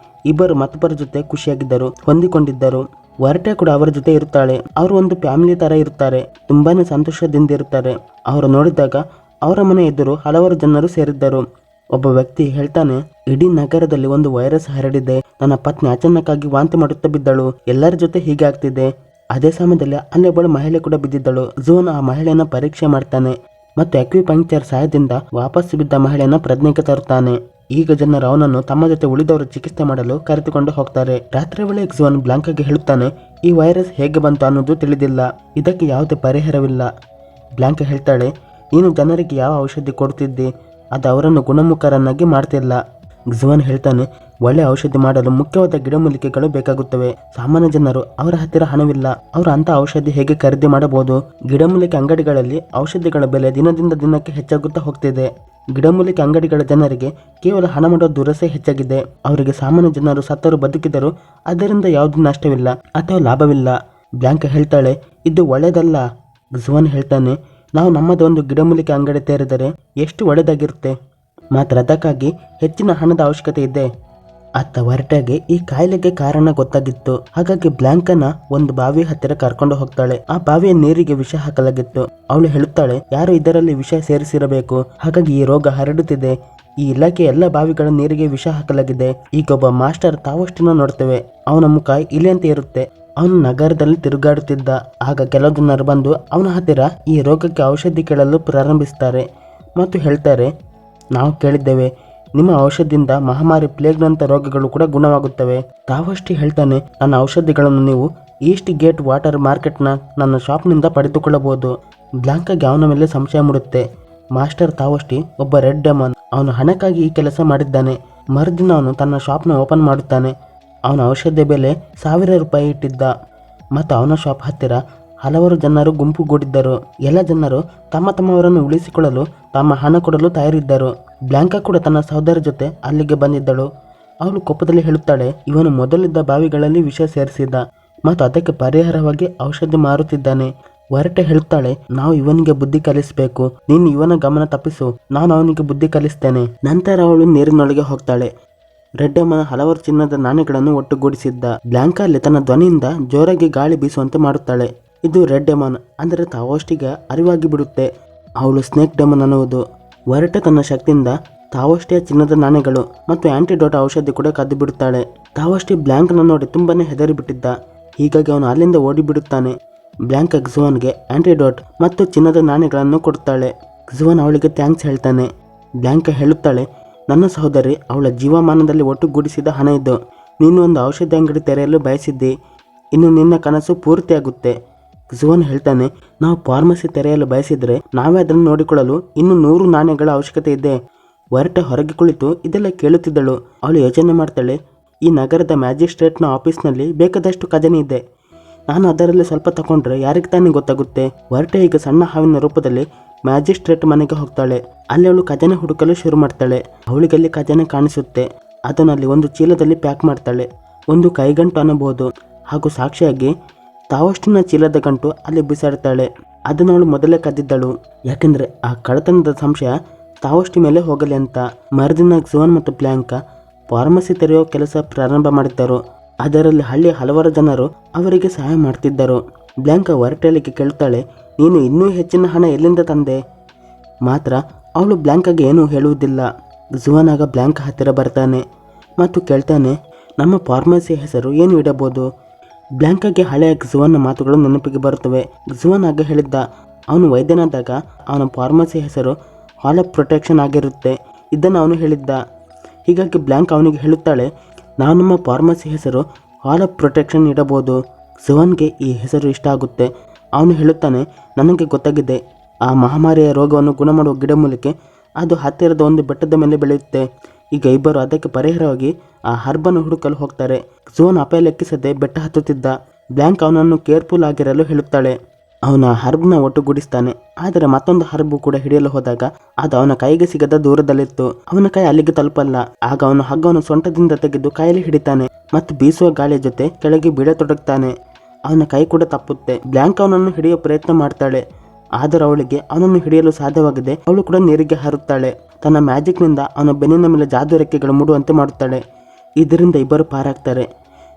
ಇಬ್ಬರು ಮತ್ತೊಬ್ಬರ ಜೊತೆ ಖುಷಿಯಾಗಿದ್ದರು, ಹೊಂದಿಕೊಂಡಿದ್ದರು. ಒರಟೆ ಕೂಡ ಅವರ ಜೊತೆ ಇರುತ್ತಾಳೆ. ಅವರು ಒಂದು ಫ್ಯಾಮಿಲಿ ತರ ಇರುತ್ತಾರೆ. ತುಂಬಾನೇ ಸಂತೋಷದಿಂದ ಇರುತ್ತಾರೆ. ಅವರು ನೋಡಿದಾಗ ಅವರ ಮನೆ ಎದುರು ಹಲವಾರು ಜನರು ಸೇರಿದ್ದರು. ಒಬ್ಬ ವ್ಯಕ್ತಿ ಹೇಳ್ತಾನೆ, ಇಡೀ ನಗರದಲ್ಲಿ ಒಂದು ವೈರಸ್ ಹರಡಿದೆ. ನನ್ನ ಪತ್ನಿ ಅಚಾನಕ್ಕಾಗಿ ವಾಂತಿ ಮಾಡುತ್ತಾ ಬಿದ್ದಳು. ಎಲ್ಲರ ಜೊತೆ ಹೀಗೆ ಆಗ್ತಿದೆ. ಅದೇ ಸಮಯದಲ್ಲಿ ಅಲ್ಲಿ ಒಬ್ಬಳು ಮಹಿಳೆ ಕೂಡ ಬಿದ್ದಿದ್ದಳು. ಝೋನ್ ಆ ಮಹಿಳೆಯನ್ನ ಪರೀಕ್ಷೆ ಮಾಡ್ತಾನೆ ಮತ್ತು ಅಕ್ಯುಪಂಕ್ಚರ್ ಸಹಾಯದಿಂದ ವಾಪಸ್ ಬಿದ್ದ ಮಹಿಳೆಯನ್ನ ಪ್ರಜ್ಞೆಗೆ ತರುತ್ತಾನೆ. ಈಗ ಜನರು ಅವನನ್ನು ತಮ್ಮ ಜೊತೆ ಉಳಿದವರು ಚಿಕಿತ್ಸೆ ಮಾಡಲು ಕರೆದುಕೊಂಡು ಹೋಗ್ತಾರೆ. ರಾತ್ರಿ ವೇಳೆ ಗ್ಜುವನ್ ಬ್ಲ್ಯಾಂಕಾಗೆ ಹೇಳುತ್ತಾನೆ, ಈ ವೈರಸ್ ಹೇಗೆ ಬಂತು ಅನ್ನೋದು ತಿಳಿದಿಲ್ಲ. ಇದಕ್ಕೆ ಯಾವುದೇ ಪರಿಹಾರವಿಲ್ಲ. ಬ್ಲ್ಯಾಂಕ ಹೇಳ್ತಾಳೆ, ನೀನು ಜನರಿಗೆ ಯಾವ ಔಷಧಿ ಕೊಡ್ತಿದ್ದಿ? ಅದು ಅವರನ್ನು ಗುಣಮುಖರನ್ನಾಗಿ ಮಾಡ್ತಿಲ್ಲ. ಗ್ಜುವನ್ ಹೇಳ್ತಾನೆ, ಒಳ್ಳೆ ಔಷಧಿ ಮಾಡಲು ಮುಖ್ಯವಾದ ಗಿಡಮೂಲಿಕೆಗಳು ಬೇಕಾಗುತ್ತವೆ. ಸಾಮಾನ್ಯ ಜನರು ಅವರ ಹತ್ತಿರ ಹಣವಿಲ್ಲ. ಅವರು ಅಂತ ಔಷಧಿ ಹೇಗೆ ಖರೀದಿ ಮಾಡಬಹುದು? ಗಿಡಮೂಲಿಕೆ ಅಂಗಡಿಗಳಲ್ಲಿ ಔಷಧಿಗಳ ಬೆಲೆ ದಿನದಿಂದ ದಿನಕ್ಕೆ ಹೆಚ್ಚಾಗುತ್ತಾ ಹೋಗ್ತಿದೆ. ಗಿಡಮೂಲಿಕೆ ಅಂಗಡಿಗಳ ಜನರಿಗೆ ಕೇವಲ ಹಣ ಮಾಡೋ ದುರಸೆ ಹೆಚ್ಚಾಗಿದೆ. ಅವರಿಗೆ ಸಾಮಾನ್ಯ ಜನರು ಸತ್ತರು ಬದುಕಿದರು ಅದರಿಂದ ಯಾವುದೇ ನಷ್ಟವಿಲ್ಲ ಅಥವಾ ಲಾಭವಿಲ್ಲ. ಬ್ಲ್ಯಾಂಕ ಹೇಳ್ತಾಳೆ, ಇದು ಒಳ್ಳೆಯದಲ್ಲ. ಗ್ಜುವನ್ ಹೇಳ್ತಾನೆ, ನಾವು ನಮ್ಮದೇ ಒಂದು ಗಿಡಮೂಲಿಕೆ ಅಂಗಡಿ ತೆರೆದರೆ ಎಷ್ಟು ಒಳ್ಳೆಯದಾಗಿರುತ್ತೆ. ಮಾತ್ರ ಅದಕ್ಕಾಗಿ ಹೆಚ್ಚಿನ ಹಣದ ಅವಶ್ಯಕತೆ ಇದೆ. ಅತ್ತ ಒರಟೆಗೆ ಈ ಕಾಯಿಲೆಗೆ ಕಾರಣ ಗೊತ್ತಾಗಿತ್ತು. ಹಾಗಾಗಿ ಬ್ಲ್ಯಾಂಕನ ಒಂದು ಬಾವಿ ಹತ್ತಿರ ಕರ್ಕೊಂಡು ಹೋಗ್ತಾಳೆ. ಆ ಬಾವಿಯ ನೀರಿಗೆ ವಿಷ ಹಾಕಲಾಗಿತ್ತು. ಅವಳು ಹೇಳುತ್ತಾಳೆ, ಯಾರು ಇದರಲ್ಲಿ ವಿಷ ಸೇರಿಸಿರಬೇಕು, ಹಾಗಾಗಿ ಈ ರೋಗ ಹರಡುತ್ತಿದೆ. ಈ ಇಲಾಖೆ ಎಲ್ಲ ಬಾವಿಗಳ ನೀರಿಗೆ ವಿಷ ಹಾಕಲಾಗಿದೆ. ಈಗ ಒಬ್ಬ ಮಾಸ್ಟರ್ ತಾವಷ್ಟಿನ ನೋಡ್ತೇವೆ. ಅವನ ಮುಖ ಇಲಿಯಂತೆ ಇರುತ್ತೆ. ಅವನು ನಗರದಲ್ಲಿ ತಿರುಗಾಡುತ್ತಿದ್ದ. ಆಗ ಕೆಲವು ಜನರು ಬಂದು ಅವನ ಹತ್ತಿರ ಈ ರೋಗಕ್ಕೆ ಔಷಧಿ ಕೇಳಲು ಪ್ರಾರಂಭಿಸ್ತಾರೆ ಮತ್ತು ಹೇಳ್ತಾರೆ, ನಾವು ಕೇಳಿದ್ದೇವೆ ನಿಮ್ಮ ಔಷಧಿಯಿಂದ ಮಹಾಮಾರಿ ಪ್ಲೇಗ್ನಂತ ರೋಗಗಳು ಕೂಡ ಗುಣವಾಗುತ್ತವೆ. ತಾವಷ್ಟಿ ಹೇಳ್ತಾನೆ, ನನ್ನ ಔಷಧಿಗಳನ್ನು ನೀವು ಈಸ್ಟ್ ಗೇಟ್ ವಾಟರ್ ಮಾರ್ಕೆಟ್ನ ನನ್ನ ಶಾಪ್ನಿಂದ ಪಡೆದುಕೊಳ್ಳಬಹುದು. ಬ್ಲ್ಯಾಂಕಾಗೆ ಅವನ ಮೇಲೆ ಸಂಶಯ ಮೂಡುತ್ತೆ. ಮಾಸ್ಟರ್ ತಾವಷ್ಟಿ ಒಬ್ಬ ರೆಡ್ ಡೆಮನ್. ಅವನು ಹಣಕ್ಕಾಗಿ ಈ ಕೆಲಸ ಮಾಡಿದ್ದಾನೆ. ಮರುದಿನ ಅವನು ತನ್ನ ಶಾಪ್ನ ಓಪನ್ ಮಾಡುತ್ತಾನೆ. ಅವನ ಔಷಧಿ ಬೆಲೆ 1000 ರೂಪಾಯಿ ಇಟ್ಟಿದ್ದ ಮತ್ತು ಅವನ ಶಾಪ್ ಹತ್ತಿರ ಹಲವಾರು ಜನರು ಗುಂಪುಗೂಡಿದ್ದರು. ಎಲ್ಲ ಜನರು ತಮ್ಮ ತಮ್ಮವರನ್ನು ಉಳಿಸಿಕೊಳ್ಳಲು ತಮ್ಮ ಹಣ ಕೊಡಲು ತಯಾರಿದ್ದರು. ಬ್ಲ್ಯಾಂಕಾ ಕೂಡ ತನ್ನ ಸಹೋದರಿ ಜೊತೆ ಅಲ್ಲಿಗೆ ಬಂದಿದ್ದಳು. ಅವಳು ಕೋಪದಲ್ಲಿ ಹೇಳುತ್ತಾಳೆ, ಇವನು ಮೊದಲಿದ್ದ ಬಾವಿಗಳಲ್ಲಿ ವಿಷ ಸೇರಿಸಿದ್ದ ಮತ್ತು ಅದಕ್ಕೆ ಪರಿಹಾರವಾಗಿ ಔಷಧಿ ಮಾರುತ್ತಿದ್ದಾನೆ. ಒರಟೆ ಹೇಳುತ್ತಾಳೆ, ನಾವು ಇವನಿಗೆ ಬುದ್ಧಿ ಕಲಿಸಬೇಕು. ನೀನು ಇವನ ಗಮನ ತಪ್ಪಿಸು, ನಾನು ಅವನಿಗೆ ಬುದ್ಧಿ ಕಲಿಸ್ತೇನೆ. ನಂತರ ಅವಳು ನೀರಿನೊಳಗೆ ಹೋಗ್ತಾಳೆ. ರೆಡ್ಡೆಮ್ಮನ ಹಲವಾರು ಚಿನ್ನದ ನಾಣ್ಯಗಳನ್ನು ಒಟ್ಟುಗೂಡಿಸಿದ್ದ. ಬ್ಲ್ಯಾಂಕಾ ಅಲ್ಲಿ ತನ್ನ ಧ್ವನಿಯಿಂದ ಜೋರಾಗಿ ಗಾಳಿ ಬೀಸುವಂತೆ ಮಾಡುತ್ತಾಳೆ. ಇದು ರೆಡ್ ಡೆಮನ್ ಅಂದರೆ ತಾವಷ್ಟಿಗೆ ಅರಿವಾಗಿ ಬಿಡುತ್ತೆ ಅವಳು ಸ್ನೇಕ್ ಡೆಮನ್ ಅನ್ನುವುದು. ಒರಟೆ ತನ್ನ ಶಕ್ತಿಯಿಂದ ತಾವಷ್ಟೇ ಚಿನ್ನದ ನಾಣ್ಯಗಳು ಮತ್ತು ಆಂಟಿಡೋಟ್ ಔಷಧಿ ಕೂಡ ಕದ್ದು ಬಿಡುತ್ತಾಳೆ. ತಾವಷ್ಟೇ ಬ್ಲ್ಯಾಂಕ್ನ ನೋಡಿ ತುಂಬಾನೇ ಹೆದರಿ ಬಿಟ್ಟಿದ್ದ. ಹೀಗಾಗಿ ಅವನು ಅಲ್ಲಿಂದ ಓಡಿ ಬಿಡುತ್ತಾನೆ. ಬ್ಲ್ಯಾಂಕ್ ಕ್ಸುವಾನ್ಗೆ ಆಂಟಿಡೋಟ್ ಮತ್ತು ಚಿನ್ನದ ನಾಣ್ಯಗಳನ್ನು ಕೊಡ್ತಾಳೆ. ಕ್ಸುವಾನ್ ಅವಳಿಗೆ ಥ್ಯಾಂಕ್ಸ್ ಹೇಳ್ತಾನೆ. ಬ್ಲ್ಯಾಂಕ್ ಹೇಳುತ್ತಾಳೆ, ನನ್ನ ಸಹೋದರಿ ಅವಳ ಜೀವಮಾನದಲ್ಲಿ ಒಟ್ಟುಗೂಡಿಸಿದ ಹಣ ಇದು. ನೀನು ಒಂದು ಔಷಧಿ ಅಂಗಡಿ ತೆರೆಯಲು ಬಯಸಿದ್ದಿ, ಇನ್ನು ನಿನ್ನ ಕನಸು ಪೂರ್ತಿಯಾಗುತ್ತೆ. ಕ್ಸುವಾನ್ ಹೇಳ್ತಾನೆ, ನಾವು ಫಾರ್ಮಸಿ ತೆರೆಯಲು ಬಯಸಿದ್ರೆ ನಾವೇ ಅದನ್ನು ನೋಡಿಕೊಳ್ಳಲು ಇನ್ನು 100 ನಾಣ್ಯಗಳ ಅವಶ್ಯಕತೆ ಇದೆ. ವರಟ ಹೊರಗೆ ಕುಳಿತು ಇದೆಲ್ಲ ಕೇಳುತ್ತಿದ್ದಳು. ಅವಳು ಯೋಚನೆ ಮಾಡ್ತಾಳೆ, ಈ ನಗರದ ಮ್ಯಾಜಿಸ್ಟ್ರೇಟ್ನ ಆಫೀಸ್ನಲ್ಲಿ ಬೇಕಾದಷ್ಟು ಖಜಾನೆ ಇದೆ. ನಾನು ಅದರಲ್ಲಿ ಸ್ವಲ್ಪ ತಗೊಂಡ್ರೆ ಯಾರಿಗೆ ತಾನೇ ಗೊತ್ತಾಗುತ್ತೆ. ವರಟ ಈಗ ಸಣ್ಣ ಹಾವಿನ ರೂಪದಲ್ಲಿ ಮ್ಯಾಜಿಸ್ಟ್ರೇಟ್ ಮನೆಗೆ ಹೋಗ್ತಾಳೆ. ಅಲ್ಲಿ ಅವಳು ಖಜಾನೆ ಹುಡುಕಲು ಶುರು ಮಾಡ್ತಾಳೆ. ಅವಳಿಗೆ ಅಲ್ಲಿ ಖಜಾನೆ ಕಾಣಿಸುತ್ತೆ. ಅದನ್ನಲ್ಲಿ ಒಂದು ಚೀಲದಲ್ಲಿ ಪ್ಯಾಕ್ ಮಾಡ್ತಾಳೆ. ಒಂದು ಕೈಗಂಟು ಅನ್ನಬಹುದು. ಹಾಗೂ ಸಾಕ್ಷಿಯಾಗಿ ತಾವಷ್ಟಿನ ಚೀಲದ ಗಂಟು ಅಲ್ಲಿ ಬಿಸಾಡ್ತಾಳೆ. ಅದನ್ನು ಅವಳು ಮೊದಲೇ ಕದ್ದಿದ್ದಳು. ಯಾಕೆಂದ್ರೆ ಆ ಕಳ್ಳತನದ ಸಂಶಯ ತಾವಷ್ಟಿ ಮೇಲೆ ಹೋಗಲಿ ಅಂತ. ಮರುದಿನ ಕ್ಸುವಾನ್ ಮತ್ತು ಬ್ಲ್ಯಾಂಕ್ ಫಾರ್ಮಸಿ ತೆರೆಯೋ ಕೆಲಸ ಪ್ರಾರಂಭ ಮಾಡಿದ್ದರು. ಅದರಲ್ಲಿ ಹಳ್ಳಿಯ ಹಲವಾರು ಜನರು ಅವರಿಗೆ ಸಹಾಯ ಮಾಡ್ತಿದ್ದರು. ಬ್ಲ್ಯಾಂಕ್ ವರಟೆಲಿಗೆ ಕೇಳುತ್ತಾಳೆ, ನೀನು ಇನ್ನೂ ಹೆಚ್ಚಿನ ಹಣ ಎಲ್ಲಿಂದ ತಂದೆ? ಮಾತ್ರ ಅವಳು ಬ್ಲ್ಯಾಂಕ್ಗೆ ಏನೂ ಹೇಳುವುದಿಲ್ಲ. ಕ್ಸುವಾನ್ ಆಗ ಬ್ಲ್ಯಾಂಕ್ ಹತ್ತಿರ ಬರ್ತಾನೆ ಮತ್ತು ಕೇಳ್ತಾನೆ, ನಮ್ಮ ಫಾರ್ಮಸಿ ಹೆಸರು ಏನು ಇಡಬಹುದು? ಬ್ಲ್ಯಾಂಕ್ಗೆ ಹಳೆಯ ಕ್ಸುವಾನ್ನ ಮಾತುಗಳು ನೆನಪಿಗೆ ಬರುತ್ತವೆ. ಕ್ಸುವಾನ್ ಆಗ ಹೇಳಿದ್ದ, ಅವನು ವೈದ್ಯನಾದಾಗ ಅವನ ಫಾರ್ಮಸಿ ಹೆಸರು ಹಾಲ್ ಆಫ್ ಪ್ರೊಟೆಕ್ಷನ್ ಆಗಿರುತ್ತೆ. ಇದನ್ನು ಅವನು ಹೇಳಿದ್ದ. ಹೀಗಾಗಿ ಬ್ಲ್ಯಾಂಕ್ ಅವನಿಗೆ ಹೇಳುತ್ತಾಳೆ, ನಾವು ನಮ್ಮ ಫಾರ್ಮಸಿ ಹೆಸರು ಹಾಲ್ ಆಫ್ ಪ್ರೊಟೆಕ್ಷನ್ ಇಡಬಹುದು. ಕ್ಸುವಾನ್ಗೆ ಈ ಹೆಸರು ಇಷ್ಟ ಆಗುತ್ತೆ. ಅವನು ಹೇಳುತ್ತಾನೆ, ನನಗೆ ಗೊತ್ತಾಗಿದೆ, ಆ ಮಹಾಮಾರಿಯ ರೋಗವನ್ನು ಗುಣ ಮಾಡುವ ಗಿಡಮೂಲಿಕೆ ಅದು ಹತ್ತಿರದ ಒಂದು ಬೆಟ್ಟದ ಮೇಲೆ ಬೆಳೆಯುತ್ತೆ. ಈಗ ಇಬ್ಬರು ಅದಕ್ಕೆ ಪರಿಹಾರವಾಗಿ ಆ ಹರ್ಬನ್ನು ಹುಡುಕಲು ಹೋಗ್ತಾರೆ. ಕ್ಸುವಾನ್ ಅಪಾಯ ಲೆಕ್ಕಿಸದೆ ಬೆಟ್ಟ ಹತ್ತುತ್ತಿದ್ದ. ಬ್ಲ್ಯಾಂಕ್ ಅವನನ್ನು ಕೇರ್ಫುಲ್ ಆಗಿರಲು ಹೇಳುತ್ತಾಳೆ. ಅವನ ಹರ್ಬ್ನ ಒಟ್ಟುಗೂಡಿಸ್ತಾನೆ. ಆದರೆ ಮತ್ತೊಂದು ಹರ್ಬ್ ಕೂಡ ಹಿಡಿಯಲು ಹೋದಾಗ ಅದು ಅವನ ಕೈಗೆ ಸಿಗದ ದೂರದಲ್ಲಿತ್ತು. ಅವನ ಕೈ ಅಲ್ಲಿಗೆ ತಲುಪಲ್ಲ. ಆಗ ಅವನು ಹಗ್ಗವನ್ನು ಸೊಂಟದಿಂದ ತೆಗೆದು ಕೈಯಲ್ಲಿ ಹಿಡಿತಾನೆ ಮತ್ತು ಬೀಸುವ ಗಾಳಿಯ ಜೊತೆ ಕೆಳಗೆ ಬೀಳತೊಡಗ್ತಾನೆ. ಅವನ ಕೈ ಕೂಡ ತಪ್ಪುತ್ತೆ. ಬ್ಲ್ಯಾಂಕ್ ಅವನನ್ನು ಹಿಡಿಯೋ ಪ್ರಯತ್ನ ಮಾಡ್ತಾಳೆ. ಆದರೆ ಅವಳಿಗೆ ಅವನನ್ನು ಹಿಡಿಯಲು ಸಾಧ್ಯವಾಗದೆ ಅವಳು ಕೂಡ ನೀರಿಗೆ ಹಾರುತ್ತಾಳೆ. ತನ್ನ ಮ್ಯಾಜಿಕ್ನಿಂದ ಅವನ ಬೆನ್ನಿನ ಮೇಲೆ ಜಾದೂ ರೆಕ್ಕೆಗಳು ಮೂಡುವಂತೆ ಮಾಡುತ್ತಾಳೆ. ಇದರಿಂದ ಇಬ್ಬರು ಪಾರಾಗ್ತಾರೆ.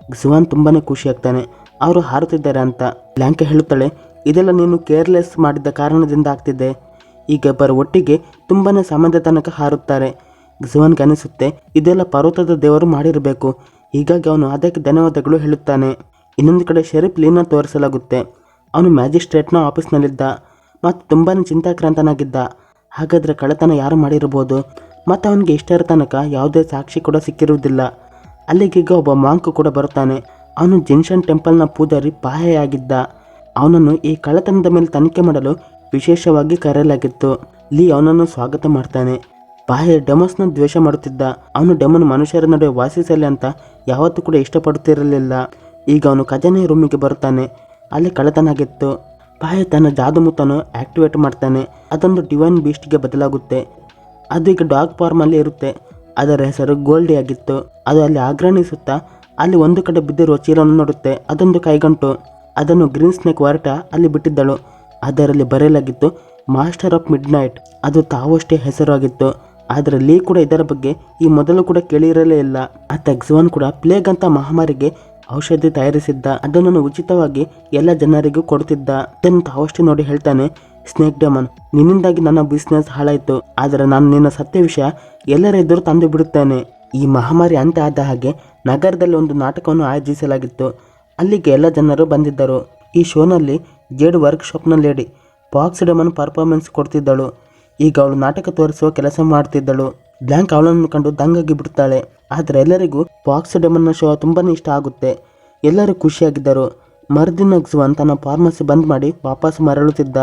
ಕ್ಸುವಾನ್ ತುಂಬಾನೇ ಖುಷಿಯಾಗ್ತಾನೆ, ಅವರು ಹಾರುತ್ತಿದ್ದಾರೆ ಅಂತ. ಬ್ಲ್ಯಾಂಕ್ ಹೇಳುತ್ತಾಳೆ, ಇದೆಲ್ಲ ನೀನು ಕೇರ್ಲೆಸ್ ಮಾಡಿದ ಕಾರಣದಿಂದ ಆಗ್ತಿದೆ. ಈಗ ಇಬ್ಬರು ಒಟ್ಟಿಗೆ ತುಂಬಾನೇ ಸಮಯದ ತನಕ ಹಾರುತ್ತಾರೆ. ಕ್ಸುವಾನ್ಗೆ ಅನಿಸುತ್ತೆ, ಇದೆಲ್ಲ ಪರ್ವತದ ದೇವರು ಮಾಡಿರಬೇಕು. ಹೀಗಾಗಿ ಅವನು ಅದಕ್ಕೆ ಧನ್ಯವಾದಗಳು ಹೇಳುತ್ತಾನೆ. ಇನ್ನೊಂದು ಕಡೆ ಶೆರೀಫ್ ಲೀನ ತೋರಿಸಲಾಗುತ್ತೆ. ಅವನು ಮ್ಯಾಜಿಸ್ಟ್ರೇಟ್ನ ಆಫೀಸ್ನಲ್ಲಿದ್ದ ಮತ್ತು ತುಂಬಾನೇ ಚಿಂತಾಕ್ರಾಂತನಾಗಿದ್ದ. ಹಾಗಾದರೆ ಕಳ್ಳತನ ಯಾರು ಮಾಡಿರ್ಬೋದು? ಮತ್ತು ಅವನಿಗೆ ಇಷ್ಟರ ತನಕ ಯಾವುದೇ ಸಾಕ್ಷಿ ಕೂಡ ಸಿಕ್ಕಿರುವುದಿಲ್ಲ. ಅಲ್ಲಿಗೀಗ ಒಬ್ಬ ಮಾಂಕ್ ಕೂಡ ಬರುತ್ತಾನೆ. ಅವನು ಜಿನ್ಶನ್ ಟೆಂಪಲ್ನ ಪೂಜಾರಿ ಪಾಹೆಯಾಗಿದ್ದ. ಅವನನ್ನು ಈ ಕಳ್ಳತನದ ಮೇಲೆ ತನಿಖೆ ಮಾಡಲು ವಿಶೇಷವಾಗಿ ಕರೆಯಲಾಗಿತ್ತು. ಲೀ ಅವನನ್ನು ಸ್ವಾಗತ ಮಾಡ್ತಾನೆ. ಪಾಹೆ ಡೆಮೋಸ್ನ ದ್ವೇಷ ಮಾಡುತ್ತಿದ್ದ. ಅವನು ಡೆಮೋನ್ ಮನುಷ್ಯರ ನಡುವೆ ವಾಸಿಸಲಿ ಅಂತ ಯಾವತ್ತೂ ಕೂಡ ಇಷ್ಟಪಡುತ್ತಿರಲಿಲ್ಲ. ಈಗ ಅವನು ಖಜಾನೆ ರೂಮಿಗೆ ಬರುತ್ತಾನೆ. ಅಲ್ಲಿ ಕಳ್ಳತನ ಆಗಿತ್ತು. ಪಾಹೆ ತನ್ನ ಜಾದುಮುತ್ತನ್ನು ಆಕ್ಟಿವೇಟ್ ಮಾಡ್ತಾನೆ. ಅದೊಂದು ಡಿವೈನ್ ಬೀಸ್ಟ್ಗೆ ಬದಲಾಗುತ್ತೆ. ಅದು ಈಗ ಡಾಗ್ ಫಾರ್ಮಲ್ಲಿ ಇರುತ್ತೆ. ಅದರ ಹೆಸರು ಗೋಲ್ಡಿ ಆಗಿತ್ತು. ಅದು ಅಲ್ಲಿ ಆಗ್ರಣಿಸುತ್ತಾ ಅಲ್ಲಿ ಒಂದು ಕಡೆ ಬಿದ್ದಿರುವ ಚೀಲವನ್ನು ನೋಡುತ್ತೆ. ಅದೊಂದು ಕೈಗಂಟು. ಅದನ್ನು ಗ್ರೀನ್ ಸ್ನೇಕ್ ವರಟ ಅಲ್ಲಿ ಬಿಟ್ಟಿದ್ದಳು. ಅದರಲ್ಲಿ ಬರೆಯಲಾಗಿತ್ತು, ಮಾಸ್ಟರ್ ಆಫ್ ಮಿಡ್ ನೈಟ್. ಅದು ತಾವಷ್ಟೇ ಹೆಸರು ಆಗಿತ್ತು. ಆದರೆ ಲೀ ಕೂಡ ಇದರ ಬಗ್ಗೆ ಈ ಮೊದಲು ಕೂಡ ಕೇಳಿರಲೇ ಇಲ್ಲ. ಕ್ಸುವಾನ್ ಕೂಡ ಪ್ಲೇಗ್ ಅಂತ ಮಹಾಮಾರಿಗೆ ಔಷಧಿ ತಯಾರಿಸಿದ್ದ. ಅದನ್ನು ಉಚಿತವಾಗಿ ಎಲ್ಲ ಜನರಿಗೂ ಕೊಡುತ್ತಿದ್ದ. ಅದನ್ನು ತಾವಷ್ಟೇ ನೋಡಿ ಹೇಳ್ತಾನೆ, ಸ್ನೇಕ್ ಡೆಮನ್, ನಿನ್ನಿಂದಾಗಿ ನನ್ನ ಬಿಸ್ನೆಸ್ ಹಾಳಾಯಿತು. ಆದರೆ ನಾನು ನಿನ್ನ ಸತ್ಯ ವಿಷಯ ಎಲ್ಲರ ಎದುರು ತಂದು ಬಿಡುತ್ತೇನೆ. ಈ ಮಹಾಮಾರಿ ಅಂತ್ಯ ಆದ ಹಾಗೆ ನಗರದಲ್ಲಿ ಒಂದು ನಾಟಕವನ್ನು ಆಯೋಜಿಸಲಾಗಿತ್ತು. ಅಲ್ಲಿಗೆ ಎಲ್ಲ ಜನರು ಬಂದಿದ್ದರು. ಈ ಶೋನಲ್ಲಿ ಜೇಡ್ ವರ್ಕ್ಶಾಪ್ನ ಲೇಡಿ ಪಾಕ್ಸ್ ಡೆಮನ್ ಪರ್ಫಾರ್ಮೆನ್ಸ್ ಕೊಡ್ತಿದ್ದಳು. ಈಗ ಅವಳು ನಾಟಕ ತೋರಿಸುವ ಕೆಲಸ ಮಾಡ್ತಿದ್ದಳು. ಬ್ಲ್ಯಾಂಕ್ ಅವಳನ್ನು ಕಂಡು ದಂಗಾಗಿ ಬಿಡ್ತಾಳೆ. ಆದರೆ ಎಲ್ಲರಿಗೂ ಪಾಕ್ಸ್ ಡೆಮನ್ನ ಶೋ ತುಂಬಾನೇ ಇಷ್ಟ ಆಗುತ್ತೆ. ಎಲ್ಲರೂ ಖುಷಿಯಾಗಿದ್ದರು. ಮರುದಿನ ಕ್ಸುವಾನ್ ತನ್ನ ಫಾರ್ಮಸಿ ಬಂದ್ ಮಾಡಿ ವಾಪಸ್ ಮರಳುತ್ತಿದ್ದ.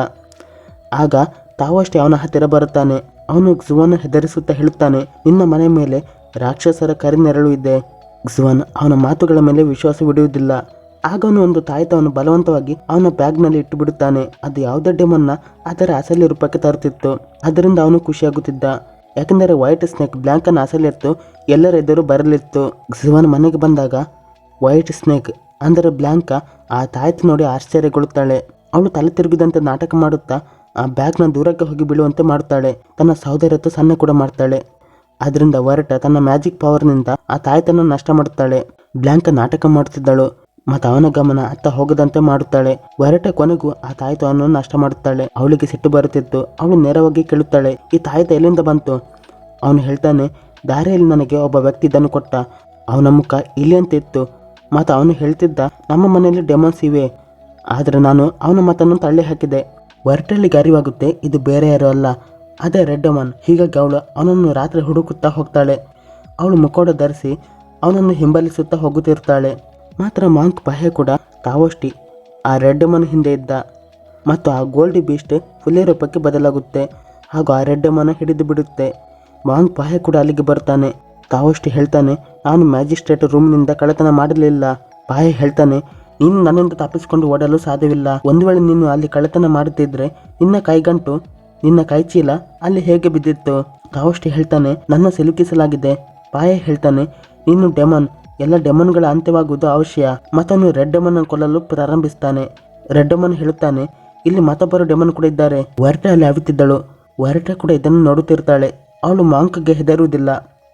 ಆಗ ತಾವಷ್ಟೇ ಅವನ ಹತ್ತಿರ ಬರುತ್ತಾನೆ. ಅವನು ಕ್ಸುವಾನ್ ಹೆದರಿಸುತ್ತಾ ಹೇಳುತ್ತಾನೆ, ನಿನ್ನ ಮನೆ ಮೇಲೆ ರಾಕ್ಷಸರ ಕರಿನೆರಳು ಇದೆ. ಕ್ಸುವಾನ್ ಅವನ ಮಾತುಗಳ ಮೇಲೆ ವಿಶ್ವಾಸವಿಡುವುದಿಲ್ಲ. ಆಗ ಅವನು ಒಂದು ತಾಯ್ತವನ್ನು ಬಲವಂತವಾಗಿ ಅವನ ಬ್ಯಾಗ್ನಲ್ಲಿ ಇಟ್ಟು ಬಿಡುತ್ತಾನೆ. ಅದು ಯಾವುದೇ ಡೆಮನ್ನ ಅದರ ಅಸಲಿ ರೂಪಕ್ಕೆ ತರುತ್ತಿತ್ತು. ಅದರಿಂದ ಅವನು ಖುಷಿಯಾಗುತ್ತಿದ್ದ. ಯಾಕೆಂದರೆ ವೈಟ್ ಸ್ನೇಕ್ ಬ್ಲ್ಯಾಂಕನ್ನು ಅಸಲಿತ್ತು ಎಲ್ಲರ ಎದುರು ಬರಲಿತ್ತು. ಕ್ಸುವಾನ್ ಮನೆಗೆ ಬಂದಾಗ ವೈಟ್ ಸ್ನೇಕ್ ಅಂದರೆ ಬ್ಲ್ಯಾಂಕ ಆ ತಾಯ್ತು ನೋಡಿ ಆಶ್ಚರ್ಯಗೊಳ್ಳುತ್ತಾಳೆ. ಅವಳು ತಲೆ ತಿರುಗಿದಂತೆ ನಾಟಕ ಮಾಡುತ್ತಾ ಆ ಬ್ಯಾಗ್ನ ದೂರಕ್ಕೆ ಹೋಗಿ ಬೀಳುವಂತೆ ಮಾಡುತ್ತಾಳೆ. ತನ್ನ ಸಹೋದರತ್ತು ಸಣ್ಣ ಕೂಡ ಮಾಡ್ತಾಳೆ. ಅದರಿಂದ ವರಟ ತನ್ನ ಮ್ಯಾಜಿಕ್ ಪವರ್ನಿಂದ ಆ ತಾಯ್ತನ್ನು ನಷ್ಟ ಮಾಡುತ್ತಾಳೆ. ಬ್ಲ್ಯಾಂಕ ನಾಟಕ ಮಾಡುತ್ತಿದ್ದಳು ಮತ್ತು ಅವನ ಗಮನ ಅತ್ತ ಹೋಗದಂತೆ ಮಾಡುತ್ತಾಳೆ. ವರಟ ಕೊನೆಗೂ ಆ ತಾಯ್ತವನ್ನು ನಷ್ಟ ಮಾಡುತ್ತಾಳೆ. ಅವಳಿಗೆ ಸಿಟ್ಟು ಬರುತ್ತಿತ್ತು. ಅವಳು ನೇರವಾಗಿ ಕೇಳುತ್ತಾಳೆ, ಈ ತಾಯ್ತ ಎಲ್ಲಿಂದ ಬಂತು? ಅವನು ಹೇಳ್ತಾನೆ, ದಾರಿಯಲ್ಲಿ ನನಗೆ ಒಬ್ಬ ವ್ಯಕ್ತಿ ಇದನ್ನು ಕೊಟ್ಟ. ಅವನ ಮುಖ ಇಲ್ಲಿ ಅಂತ ಇತ್ತು ಮತ್ತು ಅವನು ಹೇಳ್ತಿದ್ದ, ನಮ್ಮ ಮನೆಯಲ್ಲಿ ಡೆಮನ್ಸ್ ಇವೆ, ಆದರೆ ನಾನು ಅವನ ಮಾತನ್ನು ತಳ್ಳಿ ಹಾಕಿದೆ. ವರ್ಟಲ್ಲಿಗೆ ಅರಿವಾಗುತ್ತೆ ಇದು ಬೇರೆ ಯಾರು ಅಲ್ಲ, ಅದೇ ರೆಡ್ ಡೆಮನ್. ಹೀಗಾಗಿ ಅವಳು ಅವನನ್ನು ರಾತ್ರಿ ಹುಡುಕುತ್ತಾ ಹೋಗ್ತಾಳೆ. ಅವಳು ಮುಖೋಡ ಧರಿಸಿ ಅವನನ್ನು ಹಿಂಬಾಲಿಸುತ್ತಾ ಹೋಗುತ್ತಿರ್ತಾಳೆ. ಮಾತ್ರ ಮಾಂಕ್ ಬಾಹ್ಯ ಕೂಡ ತಾವಷ್ಟಿ ಆ ರೆಡ್ ಡೆಮನ್ ಹಿಂದೆ ಇದ್ದ ಮತ್ತು ಆ ಗೋಲ್ಡಿ ಬೀಸ್ಟ್ ಫುಲ್ಲಿ ರೂಪಕ್ಕೆ ಬದಲಾಗುತ್ತೆ ಹಾಗೂ ಆ ರೆಡ್ ಡೆಮನ್ ಹಿಡಿದು ಬಿಡುತ್ತೆ. ಮಾಂಕ್ ಬಾಹ್ಯ ಕೂಡ ಅಲ್ಲಿಗೆ ಬರ್ತಾನೆ. ತಾವಷ್ಟಿ ಹೇಳ್ತಾನೆ, ನಾನು ಮ್ಯಾಜಿಸ್ಟ್ರೇಟ್ ರೂಮ್ನಿಂದ ಕಳ್ಳತನ ಮಾಡಲಿಲ್ಲ. ಬಾಹ್ಯ ಹೇಳ್ತಾನೆ, ನೀನು ನನ್ನಿಂದ ತಪ್ಪಿಸಿಕೊಂಡು ಓಡಲು ಸಾಧ್ಯವಿಲ್ಲ. ಒಂದು ವೇಳೆ ನೀನು ಅಲ್ಲಿ ಕಳ್ಳತನ ಮಾಡುತ್ತಿದ್ರೆ ನಿನ್ನ ಕೈಗಂಟು, ನಿನ್ನ ಕೈಚೀಲ ಅಲ್ಲಿ ಹೇಗೆ ಬಿದ್ದಿತ್ತು? ತಾವಷ್ಟಿ ಹೇಳ್ತಾನೆ, ನನ್ನ ಸಿಲುಕಿಸಲಾಗಿದೆ. ಬಾಹ್ಯ ಹೇಳ್ತಾನೆ, ನೀನು ಡೆಮನ್, ಎಲ್ಲ ಡೆಮನ್ಗಳ ಅಂತ್ಯವಾಗುವುದು ಅವಶ್ಯ. ಮತ್ತವನು ರೆಡ್ ಡೆಮನ್ ಕೊಲ್ಲಲು ಪ್ರಾರಂಭಿಸ್ತಾನೆ. ರೆಡ್ ಡೆಮನ್ ಹೇಳುತ್ತಾನೆ, ಇಲ್ಲಿ ಮತ್ತೊಬ್ಬರು ಡೆಮನ್ ಕೂಡ ಇದ್ದಾರೆ. ವರ್ಟೆ ಅಲ್ಲಿ ಅವಿತಿದ್ದಳು. ವರ್ಟೆ ಕೂಡ ಇದನ್ನು ನೋಡುತ್ತಿರ್ತಾಳೆ. ಅವಳು ಮಾಂಕ್ಗೆ ಹೆದರುವುದಿಲ್ಲ.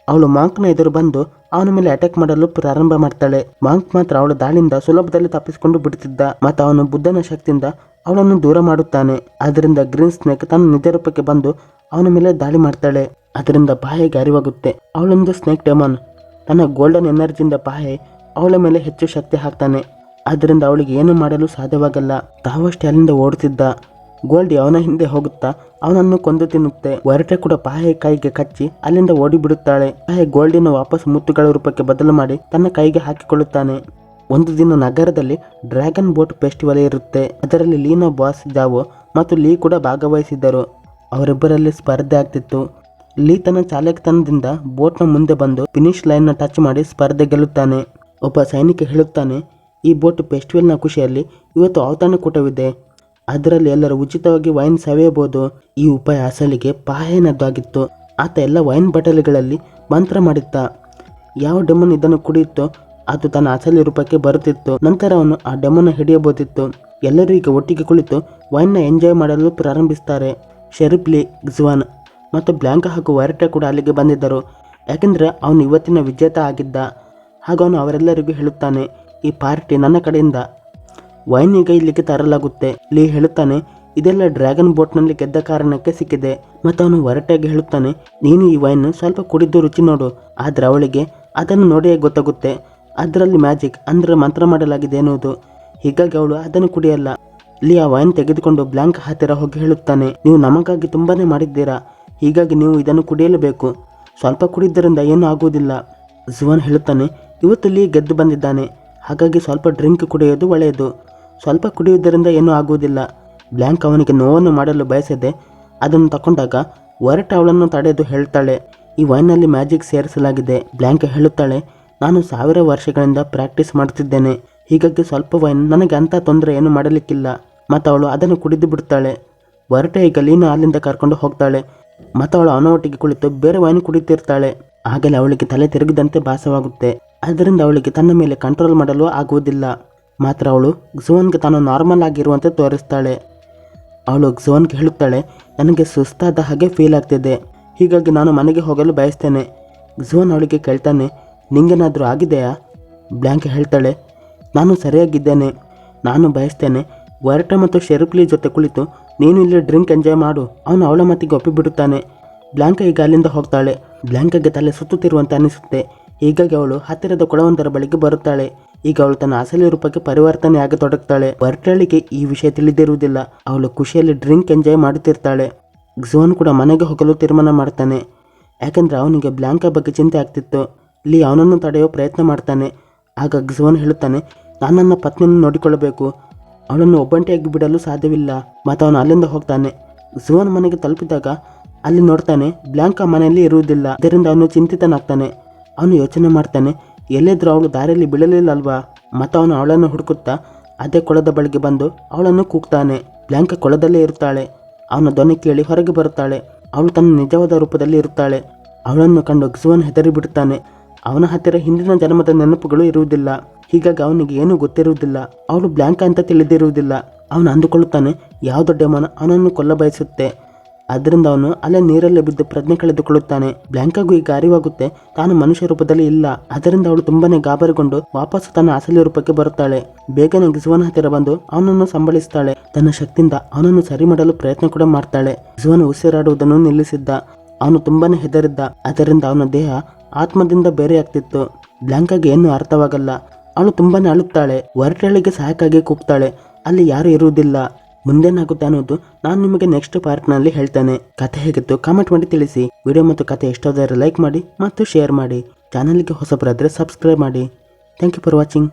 ಅವಳು ಮಾಂಕ್ನ ಎದುರು ಬಂದು ಅವನ ಮೇಲೆ ಅಟ್ಯಾಕ್ ಮಾಡಲು ಪ್ರಾರಂಭ ಮಾಡ್ತಾಳೆ. ಮಾಂಕ್ ಮಾತ್ರ ಅವಳ ದಾಳಿಯಿಂದ ಸುಲಭದಲ್ಲಿ ತಪ್ಪಿಸಿಕೊಂಡು ಬಿಡುತ್ತಿದ್ದ ಮತ್ತು ಅವನು ಬುದ್ಧನ ಶಕ್ತಿಯಿಂದ ಅವಳನ್ನು ದೂರ ಮಾಡುತ್ತಾನೆ. ಅದರಿಂದ ಗ್ರೀನ್ ಸ್ನೇಕ್ ತನ್ನ ನಿಜ ರೂಪಕ್ಕೆ ಬಂದು ಅವನ ಮೇಲೆ ದಾಳಿ ಮಾಡ್ತಾಳೆ. ಅದರಿಂದ ಬಾಹೆಗೆ ಅರಿವಾಗುತ್ತೆ ಅವಳೊಂದು ಸ್ನೇಕ್ ಡೆಮನ್. ತನ್ನ ಗೋಲ್ಡನ್ ಎನರ್ಜಿಯಿಂದ ಬಾಹೆ ಅವಳ ಮೇಲೆ ಹೆಚ್ಚು ಶಕ್ತಿ ಹಾಕ್ತಾನೆ. ಆದ್ದರಿಂದ ಅವಳಿಗೆ ಏನು ಮಾಡಲು ಸಾಧ್ಯವಾಗಲ್ಲ. ತಾವಷ್ಟೇ ಅಲ್ಲಿಂದ ಓಡುತ್ತಿದ್ದ. ಗೋಲ್ಡಿ ಅವನ ಹಿಂದೆ ಹೋಗುತ್ತಾ ಅವನನ್ನು ಕೊಂದು ತಿನ್ನುತ್ತೆ. ವರ್ಟೆ ಕೂಡ ಬಾಹೆ ಕೈಗೆ ಕಚ್ಚಿ ಅಲ್ಲಿಂದ ಓಡಿ ಬಿಡುತ್ತಾಳೆ. ಬಾಹೆ ಗೋಲ್ಡಿನ ವಾಪಸ್ ಮುತ್ತುಗಳ ರೂಪಕ್ಕೆ ಬದಲು ಮಾಡಿ ತನ್ನ ಕೈಗೆ ಹಾಕಿಕೊಳ್ಳುತ್ತಾನೆ. ಒಂದು ದಿನ ನಗರದಲ್ಲಿ ಡ್ರ್ಯಾಗನ್ ಬೋಟ್ ಫೆಸ್ಟಿವಲ್ ಇರುತ್ತೆ. ಅದರಲ್ಲಿ ಲೀನಾ ಬಾಸ್ ಜಾವೋ ಮತ್ತು ಲೀ ಕೂಡ ಭಾಗವಹಿಸಿದ್ದರು. ಅವರಿಬ್ಬರಲ್ಲಿ ಸ್ಪರ್ಧೆ ಆಗ್ತಿತ್ತು. ಲೀ ತನ್ನ ಚಾಲಕತನದಿಂದ ಬೋಟ್ನ ಮುಂದೆ ಬಂದು ಫಿನಿಶ್ ಲೈನ್ನ ಟಚ್ ಮಾಡಿ ಸ್ಪರ್ಧೆ ಗೆಲ್ಲುತ್ತಾನೆ. ಒಬ್ಬ ಸೈನಿಕ ಹೇಳುತ್ತಾನೆ, ಈ ಬೋಟ್ ಫೆಸ್ಟಿವಲ್ನ ಖುಷಿಯಲ್ಲಿ ಇವತ್ತು ಔತಣಕೂಟವಿದೆ. ಅದರಲ್ಲಿ ಎಲ್ಲರೂ ಉಚಿತವಾಗಿ ವೈನ್ ಸವಿಯಬಹುದು. ಈ ಉಪಾಯ ಅಸಲಿಗೆ ಬಾಹೆನದ್ದಾಗಿತ್ತು. ಆತ ಎಲ್ಲ ವೈನ್ ಬಾಟಲಿಗಳಲ್ಲಿ ಮಂತ್ರ ಮಾಡಿದ್ದ. ಯಾವ ಡೆಮನ್ ಇದನ್ನು ಕುಡಿಯುತ್ತೋ ಅದು ತನ್ನ ಅಸಲಿ ರೂಪಕ್ಕೆ ಬರುತ್ತಿತ್ತು. ನಂತರ ಅವನು ಆ ಡೆಮನ್ ಹಿಡಿಯಬಹುದಿತ್ತು. ಎಲ್ಲರೂ ಈಗ ಒಟ್ಟಿಗೆ ಕುಳಿತು ವೈನ್ನ ಎಂಜಾಯ್ ಮಾಡಲು ಪ್ರಾರಂಭಿಸ್ತಾರೆ. ಶೆರಿಫ್ ಲೀ, ಗ್ಜ್ವಾನ್ ಮತ್ತು ಬ್ಲ್ಯಾಂಕಾ ಹಾಗೂ ವರ್ಟೆ ಕೂಡ ಅಲ್ಲಿಗೆ ಬಂದಿದ್ದರು. ಯಾಕೆಂದರೆ ಅವನು ಇವತ್ತಿನ ವಿಜೇತ ಆಗಿದ್ದ. ಹಾಗೂ ಅವನು ಅವರೆಲ್ಲರಿಗೂ ಹೇಳುತ್ತಾನೆ, ಈ ಪಾರ್ಟಿ ನನ್ನ ಕಡೆಯಿಂದ. ವೈನ್ ಈಗ ಇಲ್ಲಿಗೆ ತರಲಾಗುತ್ತೆ. ಲೀ ಹೇಳುತ್ತಾನೆ, ಇದೆಲ್ಲ ಡ್ರ್ಯಾಗನ್ ಬೋಟ್ನಲ್ಲಿ ಗೆದ್ದ ಕಾರಣಕ್ಕೆ ಸಿಕ್ಕಿದೆ. ಮತ್ತು ಅವನು ವರ್ಟೆಗೆ ಹೇಳುತ್ತಾನೆ, ನೀನು ಈ ವೈನ್ ಸ್ವಲ್ಪ ಕುಡಿದು ರುಚಿ ನೋಡು. ಆದರೆ ಅವಳಿಗೆ ಅದನ್ನು ನೋಡಿಯೇ ಗೊತ್ತಾಗುತ್ತೆ ಅದರಲ್ಲಿ ಮ್ಯಾಜಿಕ್ ಅಂದರೆ ಮಂತ್ರ ಮಾಡಲಾಗಿದೆ ಎನ್ನುವುದು. ಹೀಗಾಗಿ ಅವಳು ಅದನ್ನು ಕುಡಿಯಲ್ಲ. ಲೀ ಆ ವೈನ್ ತೆಗೆದುಕೊಂಡು ಬ್ಲ್ಯಾಂಕ್ ಹತ್ತಿರ ಹೋಗಿ ಹೇಳುತ್ತಾನೆ, ನೀವು ನಮಗಾಗಿ ತುಂಬಾನೇ ಮಾಡಿದ್ದೀರಾ, ಹೀಗಾಗಿ ನೀವು ಇದನ್ನು ಕುಡಿಯಲೇಬೇಕು. ಸ್ವಲ್ಪ ಕುಡಿದ್ದರಿಂದ ಏನೂ ಆಗುವುದಿಲ್ಲ. ಝುವಾನ್ ಹೇಳುತ್ತಾನೆ, ಇವತ್ತು ಲೀ ಗೆದ್ದು ಬಂದಿದ್ದಾನೆ, ಹಾಗಾಗಿ ಸ್ವಲ್ಪ ಡ್ರಿಂಕ್ ಕುಡಿಯೋದು ಒಳ್ಳೆಯದು. ಸ್ವಲ್ಪ ಕುಡಿಯುವುದರಿಂದ ಏನೂ ಆಗುವುದಿಲ್ಲ. ಬ್ಲ್ಯಾಂಕ್ ಅವನಿಗೆ ನೋವನ್ನು ಮಾಡಲು ಬಯಸದೆ ಅದನ್ನು ತಗೊಂಡಾಗ ವರ್ಟೆ ಅವಳನ್ನು ತಡೆದು ಹೇಳ್ತಾಳೆ, ಈ ವೈನಲ್ಲಿ ಮ್ಯಾಜಿಕ್ ಸೇರಿಸಲಾಗಿದೆ. ಬ್ಲ್ಯಾಂಕ್ ಹೇಳುತ್ತಾಳೆ, ನಾನು 1000 ವರ್ಷಗಳಿಂದ ಪ್ರಾಕ್ಟೀಸ್ ಮಾಡುತ್ತಿದ್ದೇನೆ, ಹೀಗಾಗಿ ಸ್ವಲ್ಪ ವೈನ್ ನನಗೆ ಅಂಥ ತೊಂದರೆ ಏನು ಮಾಡಲಿಕ್ಕಿಲ್ಲ. ಮತ್ತು ಅವಳು ಅದನ್ನು ಕುಡಿದು ಬಿಡ್ತಾಳೆ. ವರ್ಟೆ ಈಗ ಲೀನಾ ಅಲ್ಲಿಂದ ಕರ್ಕೊಂಡು ಹೋಗ್ತಾಳೆ ಮತ್ತು ಅವಳು ಅವನ ಒಟ್ಟಿಗೆ ಕುಳಿತು ಬೇರೆ ವೈನ್ ಕುಡಿತಿರ್ತಾಳೆ. ಆಗಲೇ ಅವಳಿಗೆ ತಲೆ ತಿರುಗಿದಂತೆ ಭಾಸವಾಗುತ್ತೆ. ಅದರಿಂದ ಅವಳಿಗೆ ತನ್ನ ಮೇಲೆ ಕಂಟ್ರೋಲ್ ಮಾಡಲು ಆಗುವುದಿಲ್ಲ. ಮಾತ್ರ ಅವಳು ಗ್ಜ್ವಾನ್ಗೆ ತಾನು ನಾರ್ಮಲ್ ಆಗಿರುವಂತೆ ತೋರಿಸ್ತಾಳೆ. ಅವಳು ಗ್ಜ್ವಾನ್ಗೆ ಹೇಳುತ್ತಾಳೆ, ನನಗೆ ಸುಸ್ತಾದ ಹಾಗೆ ಫೀಲ್ ಆಗ್ತಿದೆ, ಹೀಗಾಗಿ ನಾನು ಮನೆಗೆ ಹೋಗಲು ಬಯಸ್ತೇನೆ. ಗ್ಜ್ವಾನ್ ಅವಳಿಗೆ ಕೇಳ್ತಾನೆ, ನಿಂಗೇನಾದರೂ ಆಗಿದೆಯಾ? ಬ್ಲ್ಯಾಂಕ್ ಹೇಳ್ತಾಳೆ, ನಾನು ಸರಿಯಾಗಿದ್ದೇನೆ, ನಾನು ಬಯಸ್ತೇನೆ ವರ್ಟೆ ಮತ್ತು ಶೆರಿಫ್ ಲೀ ಜೊತೆ ಕುಳಿತು ನೀನು ಇಲ್ಲಿ ಡ್ರಿಂಕ್ ಎಂಜಾಯ್ ಮಾಡು. ಅವನು ಅವಳ ಮಾತಿಗೆ ಒಪ್ಪಿಬಿಡುತ್ತಾನೆ. ಬ್ಲ್ಯಾಂಕ ಈಗ ಅಲ್ಲಿಂದ ಹೋಗ್ತಾಳೆ. ಬ್ಲ್ಯಾಂಕಾಗೆ ತಲೆ ಸುತ್ತುತ್ತಿರುವಂತೆ ಅನಿಸುತ್ತೆ. ಹೀಗಾಗಿ ಅವಳು ಹತ್ತಿರದ ಕೊಳವೊಂದರ ಬಳಿಗೆ ಬರುತ್ತಾಳೆ. ಈಗ ಅವಳು ತನ್ನ ಅಸಲಿ ರೂಪಕ್ಕೆ ಪರಿವರ್ತನೆ ಆಗತೊಡಗ್ತಾಳೆ. ವರ್ಟೆಳಿಗೆ ಈ ವಿಷಯ ತಿಳಿದಿರುವುದಿಲ್ಲ. ಅವಳು ಖುಷಿಯಲ್ಲಿ ಡ್ರಿಂಕ್ ಎಂಜಾಯ್ ಮಾಡುತ್ತಿರ್ತಾಳೆ. ಗ್ಜ್ವಾನ್ ಕೂಡ ಮನೆಗೆ ಹೋಗಲು ತೀರ್ಮಾನ ಮಾಡ್ತಾನೆ. ಯಾಕೆಂದರೆ ಅವನಿಗೆ ಬ್ಲ್ಯಾಂಕಾ ಬಗ್ಗೆ ಚಿಂತೆ ಆಗ್ತಿತ್ತು. ಲೀ ಅವನನ್ನು ತಡೆಯೋ ಪ್ರಯತ್ನ ಮಾಡ್ತಾನೆ. ಆಗ ಗ್ಜ್ವಾನ್ ಹೇಳುತ್ತಾನೆ, ನಾನು ನನ್ನ ಪತ್ನಿಯನ್ನು ನೋಡಿಕೊಳ್ಳಬೇಕು, ಅವಳನ್ನು ಒಬ್ಬಂಟಿಯಾಗಿ ಬಿಡಲು ಸಾಧ್ಯವಿಲ್ಲ. ಮತ್ತು ಅವನು ಅಲ್ಲಿಂದ ಹೋಗ್ತಾನೆ. ಗ್ಜ್ವಾನ್ ಮನೆಗೆ ತಲುಪಿದಾಗ ಅಲ್ಲಿ ನೋಡ್ತಾನೆ ಬ್ಲ್ಯಾಂಕಾ ಮನೆಯಲ್ಲಿ ಇರುವುದಿಲ್ಲ. ಇದರಿಂದ ಅವನು ಚಿಂತಿತನಾಗ್ತಾನೆ. ಅವನು ಯೋಚನೆ ಮಾಡ್ತಾನೆ, ಎಲ್ಲಿದ್ರೂ ಅವಳು ದಾರಿಯಲ್ಲಿ ಬೀಳಲಿಲ್ಲ ಅಲ್ವಾ. ಮತ್ತು ಅವನು ಅವಳನ್ನು ಹುಡುಕುತ್ತಾ ಅದೇ ಕೊಳದ ಬಳಿಗೆ ಬಂದು ಅವಳನ್ನು ಕೂಗ್ತಾನೆ. ಬ್ಲ್ಯಾಂಕಾ ಕೊಳದಲ್ಲೇ ಇರುತ್ತಾಳೆ. ಅವನ ಧ್ವನಿ ಕೇಳಿ ಹೊರಗೆ ಬರುತ್ತಾಳೆ. ಅವಳು ತನ್ನ ನಿಜವಾದ ರೂಪದಲ್ಲಿ ಇರುತ್ತಾಳೆ. ಅವಳನ್ನು ಕಂಡು ಗ್ಜ್ವಾನ್ ಹೆದರಿ ಬಿಡುತ್ತಾನೆ. ಅವನ ಹತ್ತಿರ ಹಿಂದಿನ ಜನ್ಮದ ನೆನಪುಗಳು ಇರುವುದಿಲ್ಲ. ಹೀಗಾಗಿ ಅವನಿಗೆ ಏನೂ ಗೊತ್ತಿರುವುದಿಲ್ಲ. ಅವಳು ಬ್ಲ್ಯಾಂಕಾ ಅಂತ ತಿಳಿದಿರುವುದಿಲ್ಲ. ಅವನು ಅಂದುಕೊಳ್ಳುತ್ತಾನೆ ಯಾವುದೋ ಡೆಮನ್ ಅವನನ್ನು ಕೊಲ್ಲ ಬಯಸುತ್ತೆ. ಅದರಿಂದ ಅವನು ಅಲ್ಲೇ ನೀರಲ್ಲೇ ಬಿದ್ದು ಪ್ರಜ್ಞೆ ಕಳೆದುಕೊಳ್ಳುತ್ತಾನೆ. ಬ್ಲ್ಯಾಂಕಾಗೂ ಈಗ ಅರಿವಾಗುತ್ತೆ ತಾನು ಮನುಷ್ಯ ರೂಪದಲ್ಲಿ ಇಲ್ಲ. ಅದರಿಂದ ಅವಳು ತುಂಬಾನೇ ಗಾಬರಿಗೊಂಡು ವಾಪಸ್ಸು ತನ್ನ ಅಸಲಿ ರೂಪಕ್ಕೆ ಬರುತ್ತಾಳೆ. ಬೇಗನೆ ಗ್ಜ್ವಾನ್ ಹತ್ತಿರ ಬಂದು ಅವನನ್ನು ಸಂಬಳಿಸ್ತಾಳೆ. ತನ್ನ ಶಕ್ತಿಯಿಂದ ಅವನನ್ನು ಸರಿ ಮಾಡಲು ಪ್ರಯತ್ನ ಕೂಡ ಮಾಡ್ತಾಳೆ. ಗ್ಜ್ವಾನ್ ಉಸಿರಾಡುವುದನ್ನು ನಿಲ್ಲಿಸಿದ್ದ. ಅವನು ತುಂಬಾನೇ ಹೆದರಿದ್ದ. ಅದರಿಂದ ಅವನ ದೇಹ ಆತ್ಮದಿಂದ ಬೇರೆ ಆಗ್ತಿತ್ತು. ಬ್ಲಾಂಕಾಗೆ ಏನು ಅರ್ಥವಾಗಲ್ಲ. ಅವಳು ತುಂಬಾನೇ ಅಳುತ್ತಾಳೆ. ವರ್ಟಳಿಗೆ ಸಹಾಯಕ್ಕಾಗಿ ಕೂಗ್ತಾಳೆ. ಅಲ್ಲಿ ಯಾರು ಇರುವುದಿಲ್ಲ. ಮುಂದೇನಾಗುತ್ತೆ ಅನ್ನೋದು ನಾನು ನಿಮಗೆ ನೆಕ್ಸ್ಟ್ ಪಾರ್ಟ್ನಲ್ಲಿ ಹೇಳ್ತೇನೆ. ಕತೆ ಹೇಗಿತ್ತು ಕಾಮೆಂಟ್ ಮಾಡಿ ತಿಳಿಸಿ. ವಿಡಿಯೋ ಮತ್ತು ಕತೆ ಇಷ್ಟವಾದರೆ ಲೈಕ್ ಮಾಡಿ ಮತ್ತು ಶೇರ್ ಮಾಡಿ. ಚಾನಲ್ಗೆ ಹೊಸಬರಾದರೆ ಸಬ್ಸ್ಕ್ರೈಬ್ ಮಾಡಿ. Thank you for watching.